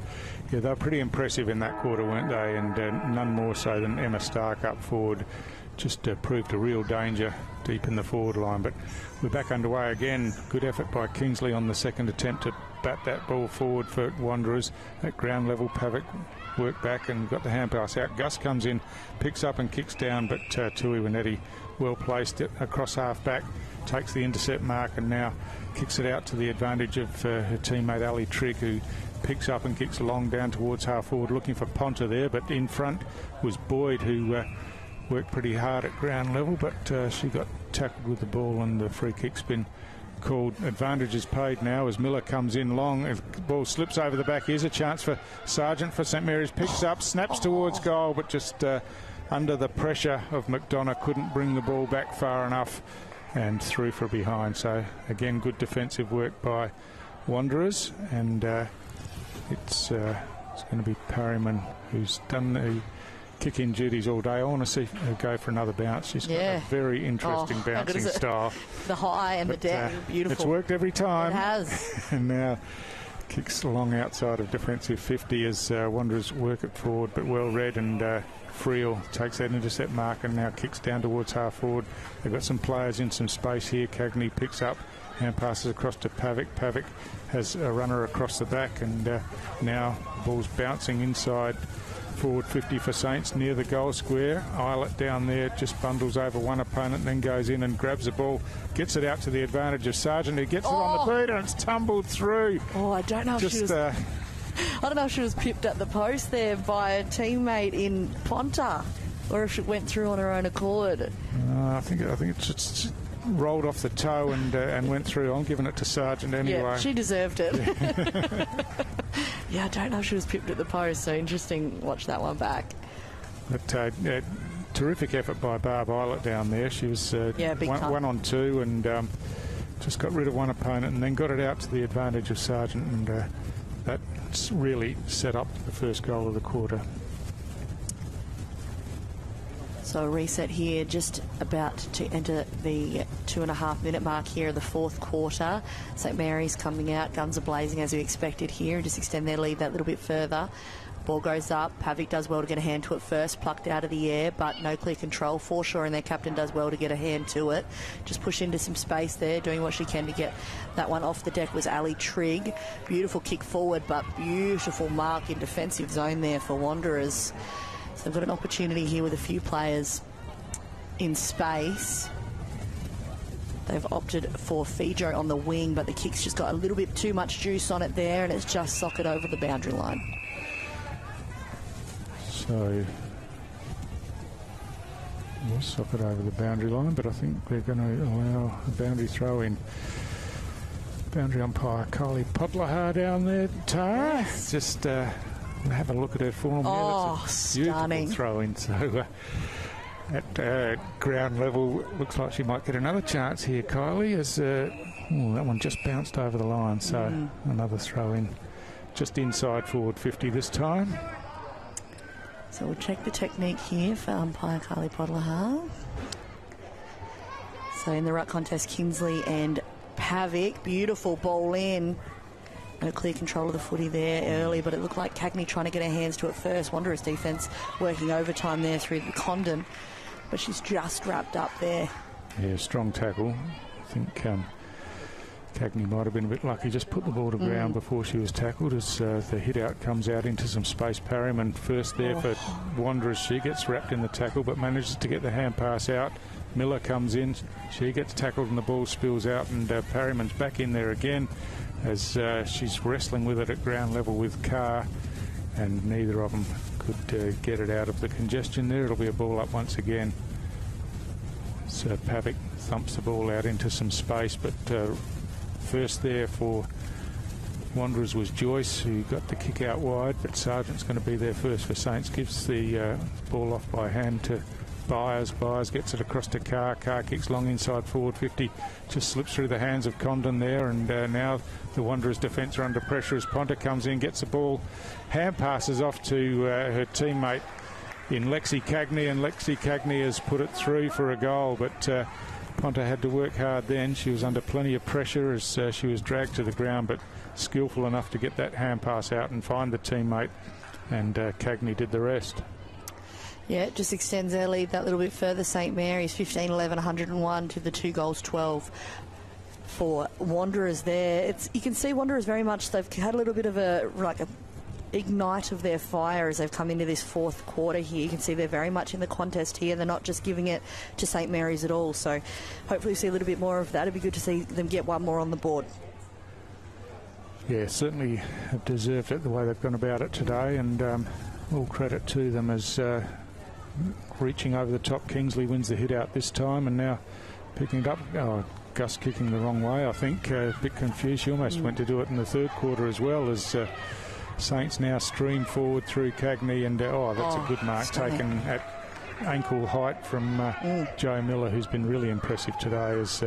they were pretty impressive in that quarter, weren't they? And none more so than Emma Stark up forward. Just proved a real danger deep in the forward line. But we're back underway again. Good effort by Kingsley on the second attempt to bat that ball forward for Wanderers. At ground level, Pavic worked back and got the hand pass out. Gus comes in, picks up and kicks down, but Tui Wanetti well placed it across half back, takes the intercept mark and now kicks it out to the advantage of her teammate Ali Trigg, who picks up and kicks long down towards half forward, looking for Ponta there, but in front was Boyd, who worked pretty hard at ground level, but she got tackled with the ball and the free kick's been called. Advantage is paid now as Miller comes in long. The ball slips over the back. Here's a chance for Sargent for St Mary's. Picks up, snaps towards goal, but just under the pressure of McDonough couldn't bring the ball back far enough and through for behind. So again, good defensive work by Wanderers, and it's going to be Parryman who's done the kick-in duties all day. I want to see her go for another bounce. She's got a very interesting bouncing style. The high and the down, beautiful. It's worked every time. It has. And now kicks along outside of defensive 50 as Wanderers work it forward, but well read, and Friel takes that intercept mark and now kicks down towards half forward. They've got some players in some space here. Cagney picks up and passes across to Pavic. Pavic has a runner across the back, and now the ball's bouncing inside forward 50 for Saints near the goal square. Eilert down there just bundles over one opponent, then goes in and grabs the ball, gets it out to the advantage of Sargent, who gets it on the boot, and it's tumbled through. I don't know if she was... I don't know if she was pipped at the post there by a teammate in Ponta, or if she went through on her own accord. I think it just rolled off the toe and went through. I'm giving it to Sargent anyway. Yeah, she deserved it. Yeah, I don't know if she was pipped at the post, so interesting. Watch that one back. But terrific effort by Barb Eilert down there. She was one on two and just got rid of one opponent and then got it out to the advantage of Sargent, and that's really set up the first goal of the quarter. So a reset here, just about to enter the 2.5 minute mark here of the fourth quarter. St Mary's coming out, guns are blazing as we expected here, just extend their lead that little bit further. Ball goes up, Pavic does well to get a hand to it first, plucked out of the air, but no clear control. Forshaw and their captain does well to get a hand to it. Just push into some space there, doing what she can to get that one off the deck was Ali Trigg. Beautiful kick forward, but beautiful mark in defensive zone there for Wanderers. So they've got an opportunity here with a few players in space. They've opted for Fidjo on the wing, but the kick's just got a little bit too much juice on it there, and it's just socket over the boundary line. So we'll socket over the boundary line, but I think they're going to allow a boundary throw in. Boundary umpire Kylie Podlaha down there, Tara. Yes. Just have a look at her form. Oh, that's a beautiful stunning throw in. So at ground level, looks like she might get another chance here, Kylie, as that one just bounced over the line. So another throw in, just inside forward 50 this time. So we'll check the technique here for umpire Kylie Podlaha. So in the ruck contest, Kinsley and Pavic. Beautiful ball in. No clear control of the footy there early, but it looked like Cagney trying to get her hands to it first. Wanderers defence working overtime there through the Condon, but she's just wrapped up there. Yeah, strong tackle. I think Cagney might have been a bit lucky. Just put the ball to ground before she was tackled as the hit out comes out into some space. Parryman first there for Wanderers. She gets wrapped in the tackle but manages to get the hand pass out. Miller comes in. She gets tackled and the ball spills out, and Parryman's back in there again as she's wrestling with it at ground level with Carr, and neither of them could get it out of the congestion there. It'll be a ball up once again. So Pavic thumps the ball out into some space, but first there for Wanderers was Joyce, who got the kick out wide, but Sargent's going to be there first for Saints. Gives the ball off by hand to Byers. Byers gets it across to Carr. Carr kicks long inside forward 50. Just slips through the hands of Condon there, and now the Wanderers' defence are under pressure as Ponta comes in, gets the ball. Hand passes off to her teammate in Lexi Cagney, and Lexi Cagney has put it through for a goal, but Ponta had to work hard then. She was under plenty of pressure as she was dragged to the ground, but skillful enough to get that hand pass out and find the teammate, and Cagney did the rest. Yeah, it just extends their lead that little bit further. St Mary's 15-11, 101 to the 2 goals 12 for Wanderers there. You can see Wanderers very much, they've had a little bit of a ignite of their fire as they've come into this fourth quarter here. You can see they're very much in the contest here. They're not just giving it to St Mary's at all. So hopefully we see a little bit more of that. It'd be good to see them get one more on the board. Yeah, certainly have deserved it the way they've gone about it today, and all credit to them as reaching over the top. Kingsley wins the hit out this time, and now picking it up. Gus kicking the wrong way, I think. A bit confused. She almost went to do it in the third quarter as well, as Saints now stream forward through Cagney, and that's a good mark taken at ankle height from Jo Miller, who's been really impressive today, as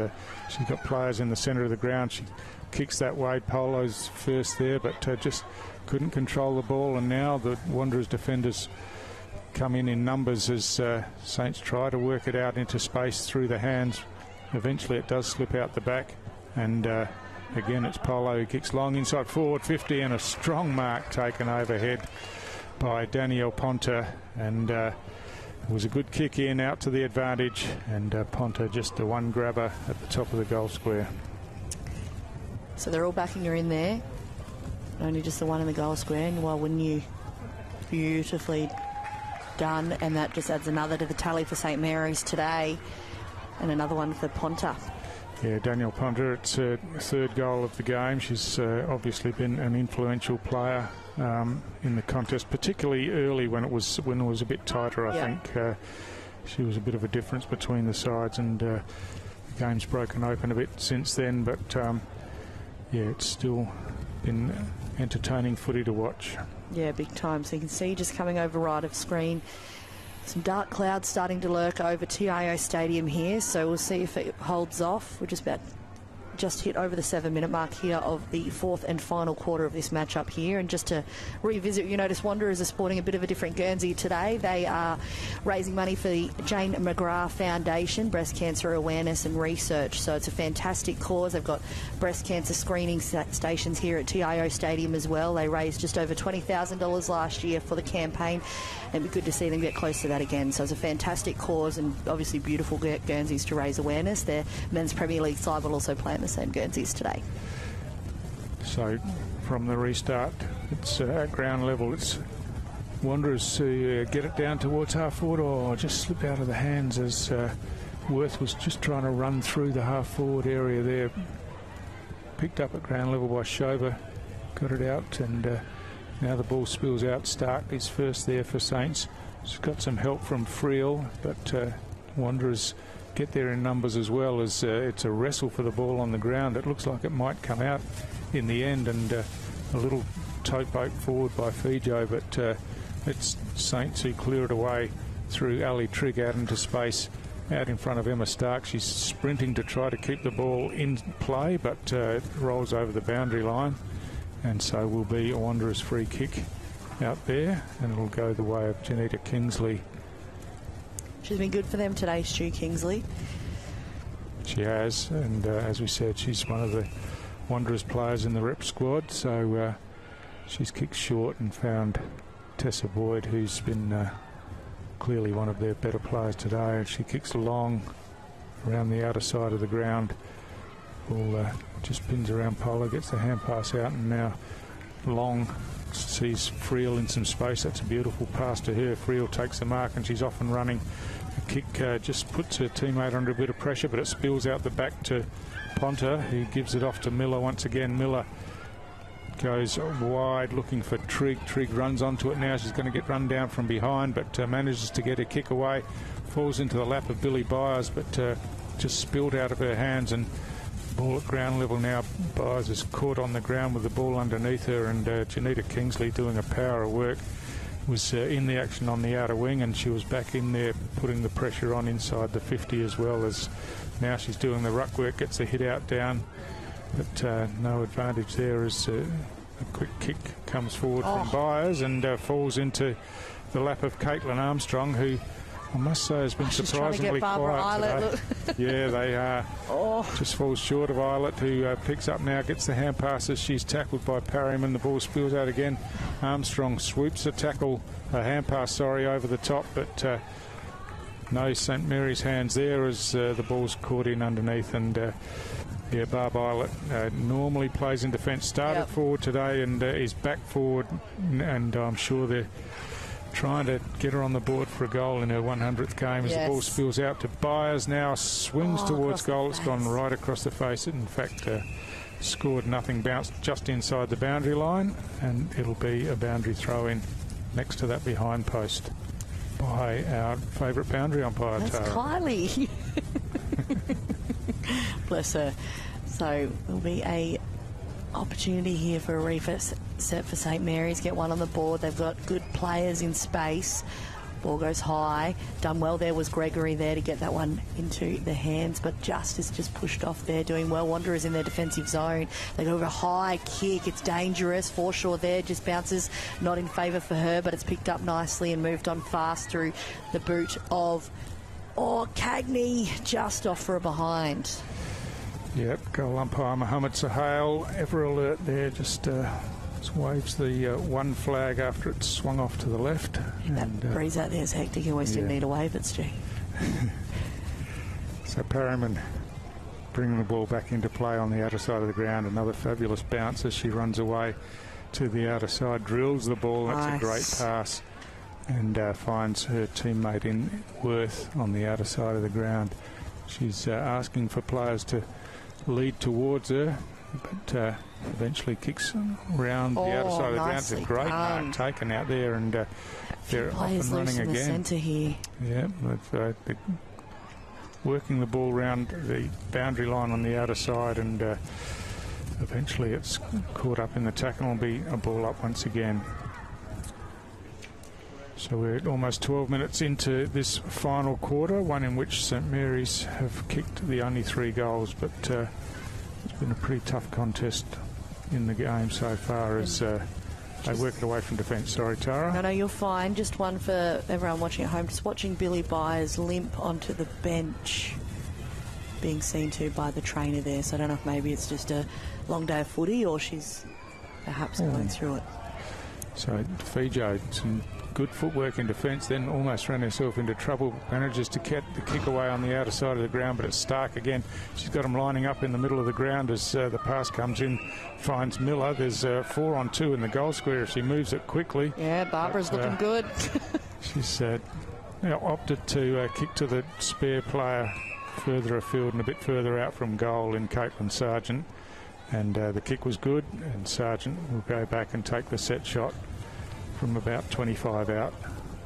she's got players in the centre of the ground. She kicks that way. Polo's first there, but just couldn't control the ball, and now the Wanderers defenders come in numbers as Saints try to work it out into space through the hands. Eventually it does slip out the back, and again it's Polo who kicks long inside forward 50, and a strong mark taken overhead by Danielle Ponta, and it was a good kick in out to the advantage, and Ponta just the one grabber at the top of the goal square. So they're all backing her in there, only just the one in the goal square, and why wouldn't you? Beautifully done, and that just adds another to the tally for St Mary's today, and another one for Ponta. Yeah, Danielle Ponta, it's her third goal of the game. She's obviously been an influential player in the contest, particularly early when it was a bit tighter. I think she was a bit of a difference between the sides, and the game's broken open a bit since then, but yeah, it's still been entertaining footy to watch. Yeah, big time. So you can see just coming over right of screen, some dark clouds starting to lurk over TIO Stadium here, so we'll see if it holds off. We're just hit over the 7-minute mark here of the fourth and final quarter of this matchup here. And just to revisit, you notice Wanderers are sporting a bit of a different Guernsey today. They are raising money for the Jane McGrath Foundation, Breast Cancer Awareness and Research. So it's a fantastic cause. They've got breast cancer screening stations here at TIO Stadium as well. They raised just over $20,000 last year for the campaign, and it'd be good to see them get close to that again. So it's a fantastic cause, and obviously beautiful Guernseys to raise awareness. Their Men's Premier League side will also play in the same Guernseys today. So from the restart, it's at ground level. It's Wanderers to get it down towards half forward, just slip out of the hands as Worth was just trying to run through the half forward area there. Picked up at ground level by Shover, got it out, and now the ball spills out. Stark is first there for Saints. She's got some help from Friel, but Wanderers get there in numbers as well, as it's a wrestle for the ball on the ground. It looks like it might come out in the end, and a little tote boat forward by Fijo, but it's Saints who clear it away through Ali Trigg out into space, out in front of Emma Stark. She's sprinting to try to keep the ball in play, but it rolls over the boundary line, and so will be a Wanderers free kick out there, and it'll go the way of Janita Kingsley. She's been good for them today, Stu Kingsley. She has, and as we said, she's one of the Wanderers players in the rep squad, so she's kicked short and found Tessa Boyd, who's been clearly one of their better players today. She kicks long around the outer side of the ground. Ball just pins around Polo, gets the hand pass out, and now Long sees Friel in some space. That's a beautiful pass to her. Friel takes the mark, and she's off and running. The kick just puts her teammate under a bit of pressure, but it spills out the back to Ponta, who gives it off to Miller once again. Miller goes wide looking for Trigg. Trigg runs onto it now. She's going to get run down from behind, but manages to get a kick away. Falls into the lap of Billy Byers, but just spilled out of her hands, and ball at ground level now. Byers is caught on the ground with the ball underneath her, and Janita Kingsley, doing a power of work, was in the action on the outer wing, and she was back in there putting the pressure on inside the 50 as well. As now she's doing the ruck work, gets a hit out down, but no advantage there as a quick kick comes forward from Byers and falls into the lap of Caitlin Armstrong, who I must say has been surprisingly quiet today. Yeah, they are. Just falls short of Eilert, who picks up now, gets the hand pass as she's tackled by Parryman. The ball spills out again. Armstrong swoops a hand pass, over the top, but no St Mary's hands there as the ball's caught in underneath. And Barb Eilert normally plays in defence, started forward today and is back forward, and I'm sure they're trying to get her on the board for a goal in her 100th game. As the ball spills out to Byers, now swings towards goal. It's gone right across the face. It in fact scored nothing, bounced just inside the boundary line, and it'll be a boundary throw in next to that behind post by our favourite boundary umpire, That's Tara. Kylie. Bless her. So there'll be a opportunity here for a reset for St Mary's. Get one on the board. They've got good players in space. Ball goes high. Done well there was Gregory there to get that one into the hands, but Justice just pushed off there, doing well. Wanderers in their defensive zone. They go over a high kick. It's dangerous. Forshaw there just bounces, not in favour for her, but it's picked up nicely and moved on fast through the boot of Cagney, just off for a behind. Yep, goal umpire Mohammed Sahel, ever alert there, just waves the one flag after it's swung off to the left. That breeze out there is hectic. You always didn't need to wave it, Stu. So Parryman bringing the ball back into play on the outer side of the ground. Another fabulous bounce as she runs away to the outer side, drills the ball. That's a great pass, and finds her teammate in Worth on the outer side of the ground. She's asking for players to lead towards her, but eventually kicks around the outer side of the ground. It's a great mark taken out there, and they're off and running again. The centre here. Yeah, they're working the ball around the boundary line on the outer side, and eventually it's caught up in the tackle and will be a ball up once again. So we're almost 12 minutes into this final quarter, one in which St Mary's have kicked the only 3 goals, but it's been a pretty tough contest in the game so far as they work it away from defence. Sorry, Tara. No, you're fine. Just one for everyone watching at home. Just watching Billy Byers limp onto the bench, being seen to by the trainer there. So I don't know if maybe it's just a long day of footy or she's perhaps going through it. So Fijo, some good footwork in defence, then almost ran herself into trouble, manages to get the kick away on the outer side of the ground, but it's Stark again. She's got them lining up in the middle of the ground as the pass comes in, finds Miller. There's 4 on 2 in the goal square if she moves it quickly. Yeah, Barbara's looking good. She's opted to kick to the spare player further afield and a bit further out from goal in Caitlin Sargent, and the kick was good, and Sargent will go back and take the set shot from about 25 out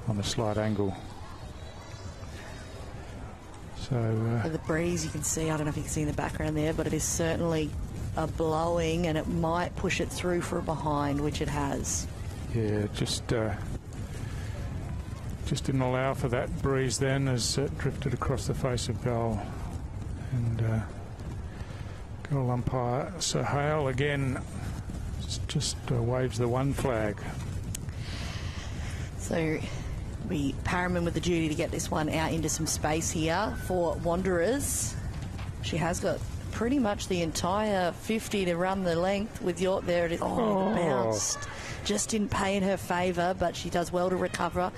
on a slight angle. So the breeze you can see, I don't know if you can see in the background there, but it is certainly a blowing, and it might push it through for a behind, which it has. Yeah, just didn't allow for that breeze then as it drifted across the face of goal. And goal umpire Sahel again just waves the one flag. So we Parryman with the duty to get this one out into some space here for Wanderers. She has got pretty much the entire 50 to run the length with York there. It is, the bounce just didn't pay in her favour, but she does well to recover.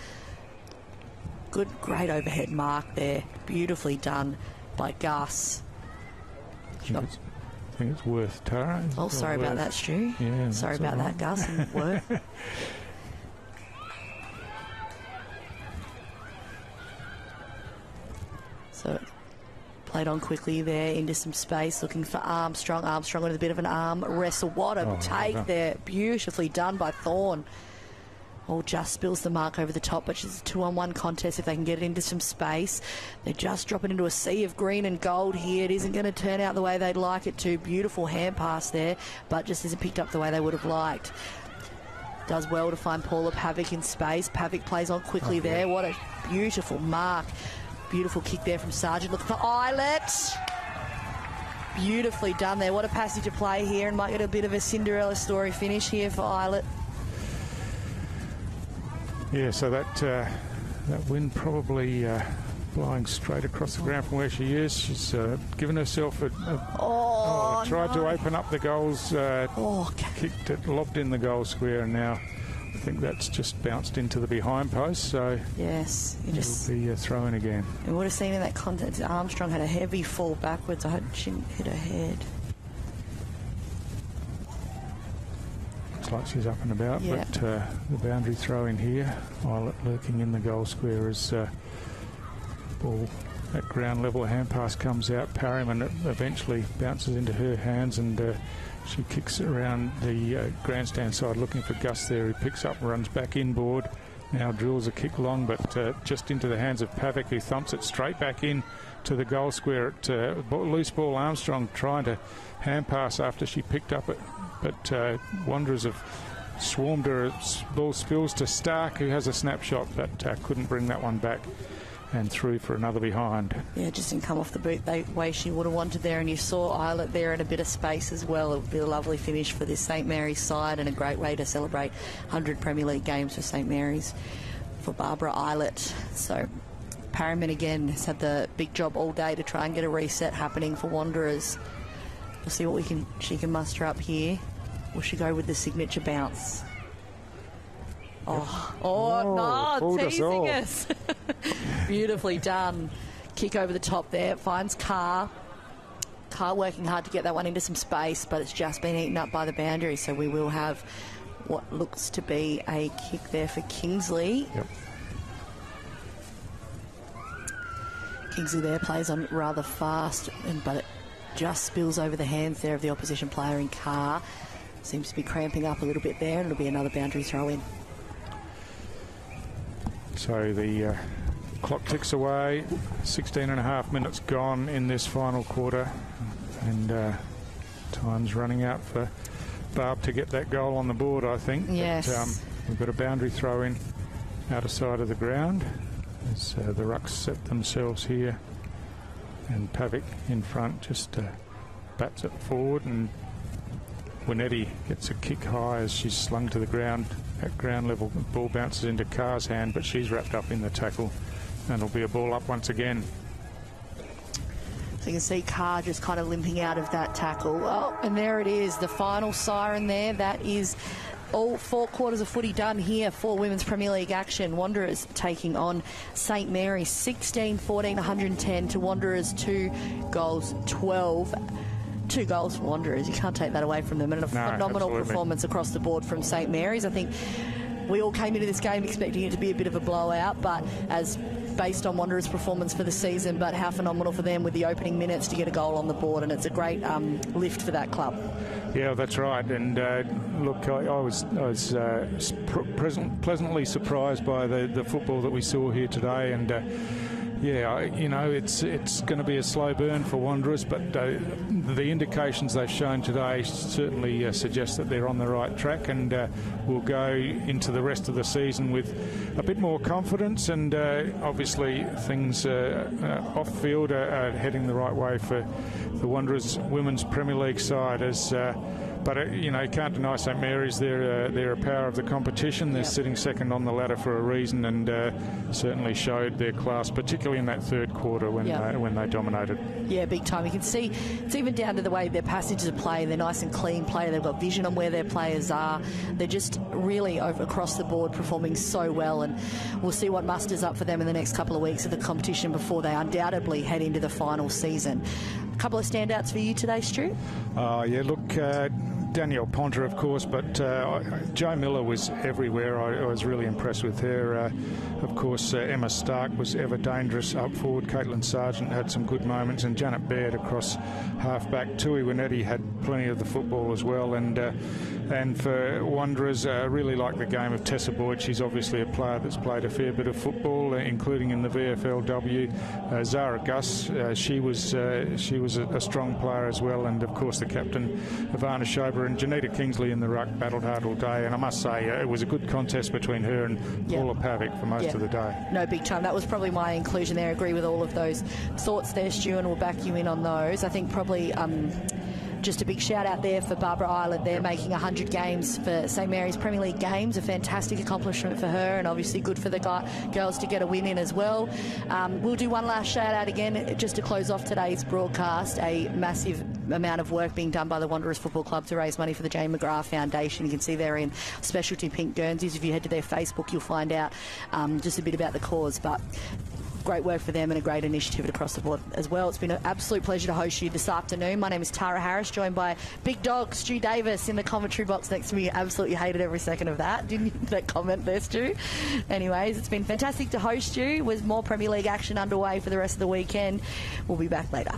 Great overhead mark there. Beautifully done by Gus. I think it's Worth, Tara. Oh, sorry about that, Stu. Yeah, sorry about that, Gus. And Worth. So played on quickly there into some space, looking for Armstrong. Armstrong with a bit of an arm wrestle. What a take there. Beautifully done by Thorne. Oh, just spills the mark over the top, but it's a 2-on-1 contest if they can get it into some space. They just drop it into a sea of green and gold here. It isn't going to turn out the way they'd like it to. Beautiful hand pass there, but just isn't picked up the way they would have liked. Does well to find Paula Pavic in space. Pavic plays on quickly there. What a beautiful mark. Beautiful kick there from Sargent. Looking for Eilert. Beautifully done there. What a passage of play here, and might get a bit of a Cinderella story finish here for Eilert. Yeah, so that wind probably blowing straight across the ground from where she is. She's given herself tried to open up the goals, kicked it, lobbed in the goal square, and now I think that's just bounced into the behind post. So yes, it'll be thrown again. We would have seen in that context Armstrong had a heavy fall backwards. I hope she didn't hit her head. Looks like she's up and about, but the boundary throw in here. Eilert lurking in the goal square as ball at ground level. A hand pass comes out. Parryman eventually bounces into her hands, and she kicks it around the grandstand side looking for Gus there, who picks up and runs back inboard. Now drills a kick long, but just into the hands of Pavic, who thumps it straight back in to the goal square. At loose ball, Armstrong trying to hand pass after she picked up it, but Wanderers have swarmed her. Ball spills to Stark, who has a snapshot, but couldn't bring that one back and through for another behind. Yeah, just didn't come off the boot the way she would have wanted there, and you saw Eilert there in a bit of space as well. It would be a lovely finish for this St Mary's side, and a great way to celebrate 100 Premier League games for St Mary's for Barbara Eilert. So Parryman again has had the big job all day to try and get a reset happening for Wanderers. We'll see what she can muster up here. Will she go with the signature bounce? No, teasing us. Beautifully done. Kick over the top there. Finds Carr. Carr working hard to get that one into some space, but it's just been eaten up by the boundary, so we will have what looks to be a kick there for Kingsley. Yep. Kingsley there plays on rather fast, but it just spills over the hands there of the opposition player in Carr. Seems to be cramping up a little bit there, and it'll be another boundary throw in. So the clock ticks away, 16 and a half minutes gone in this final quarter, and time's running out for Barb to get that goal on the board, I think. Yes. But, we've got a boundary throw in outer side of the ground as the Rucks set themselves here, and Pavic in front just bats it forward, and Winetti gets a kick high as she's slung to the ground at ground level. The ball bounces into Carr's hand, but she's wrapped up in the tackle, and it'll be a ball up once again. So you can see Carr just kind of limping out of that tackle. Oh, and there it is, the final siren there. That is all 4 quarters of footy done here for Women's Premier League action. Wanderers taking on St Mary's 16-14, 110 to Wanderers 2 goals 12. 2 goals for Wanderers. You can't take that away from them. And a phenomenal performance across the board from St Mary's. I think we all came into this game expecting it to be a bit of a blowout, but as based on Wanderers' performance for the season, but how phenomenal for them with the opening minutes to get a goal on the board, and it's a great lift for that club. Yeah, that's right. And look, I was pleasantly surprised by the football that we saw here today, and yeah, you know, it's going to be a slow burn for Wanderers, but the indications they've shown today certainly suggest that they're on the right track, and will go into the rest of the season with a bit more confidence, and obviously things off-field are heading the right way for the Wanderers Women's Premier League side. But you know, you can't deny St Mary's. They're a power of the competition. They're sitting second on the ladder for a reason, and certainly showed their class, particularly in that third quarter when they dominated. Yeah, big time. You can see it's even down to the way their passages of play. They're nice and clean play. They've got vision on where their players are. They're just really across the board performing so well, and we'll see what musters up for them in the next couple of weeks of the competition before they undoubtedly head into the final season. A couple of standouts for you today, Stu? Yeah, look, Danielle Ponter, of course, but Jo Miller was everywhere. I was really impressed with her. Of course, Emma Stark was ever dangerous up forward. Caitlin Sargent had some good moments, and Janet Baird across half-back. Tui Winetti had plenty of the football as well, and for Wanderers, I really like the game of Tessa Boyd. She's obviously a player that's played a fair bit of football, including in the VFLW. Zara Gus, she was a strong player as well, and of course the captain, Ivana Schober, and Janita Kingsley in the ruck battled hard all day, and I must say it was a good contest between her and Paula Pavic for most of the day. No, big time. That was probably my inclusion there. I agree with all of those thoughts there, Stu, and we'll back you in on those. I think probably just a big shout out there for Barbara Island. They're making 100 games for St Mary's Premier League games. A fantastic accomplishment for her, and obviously good for the girls to get a win in as well. We'll do one last shout out again just to close off today's broadcast. A massive amount of work being done by the Wanderers Football Club to raise money for the Jane McGrath Foundation. You can see they're in specialty pink Guernseys. If you head to their Facebook, you'll find out just a bit about the cause. But great work for them and a great initiative across the board as well. It's been an absolute pleasure to host you this afternoon. My name is Tara Harris, joined by Big Dog Stu Davis in the commentary box next to me. Absolutely hated every second of that. Didn't you, that comment there, Stu? Anyways, it's been fantastic to host you with more Premier League action underway for the rest of the weekend. We'll be back later.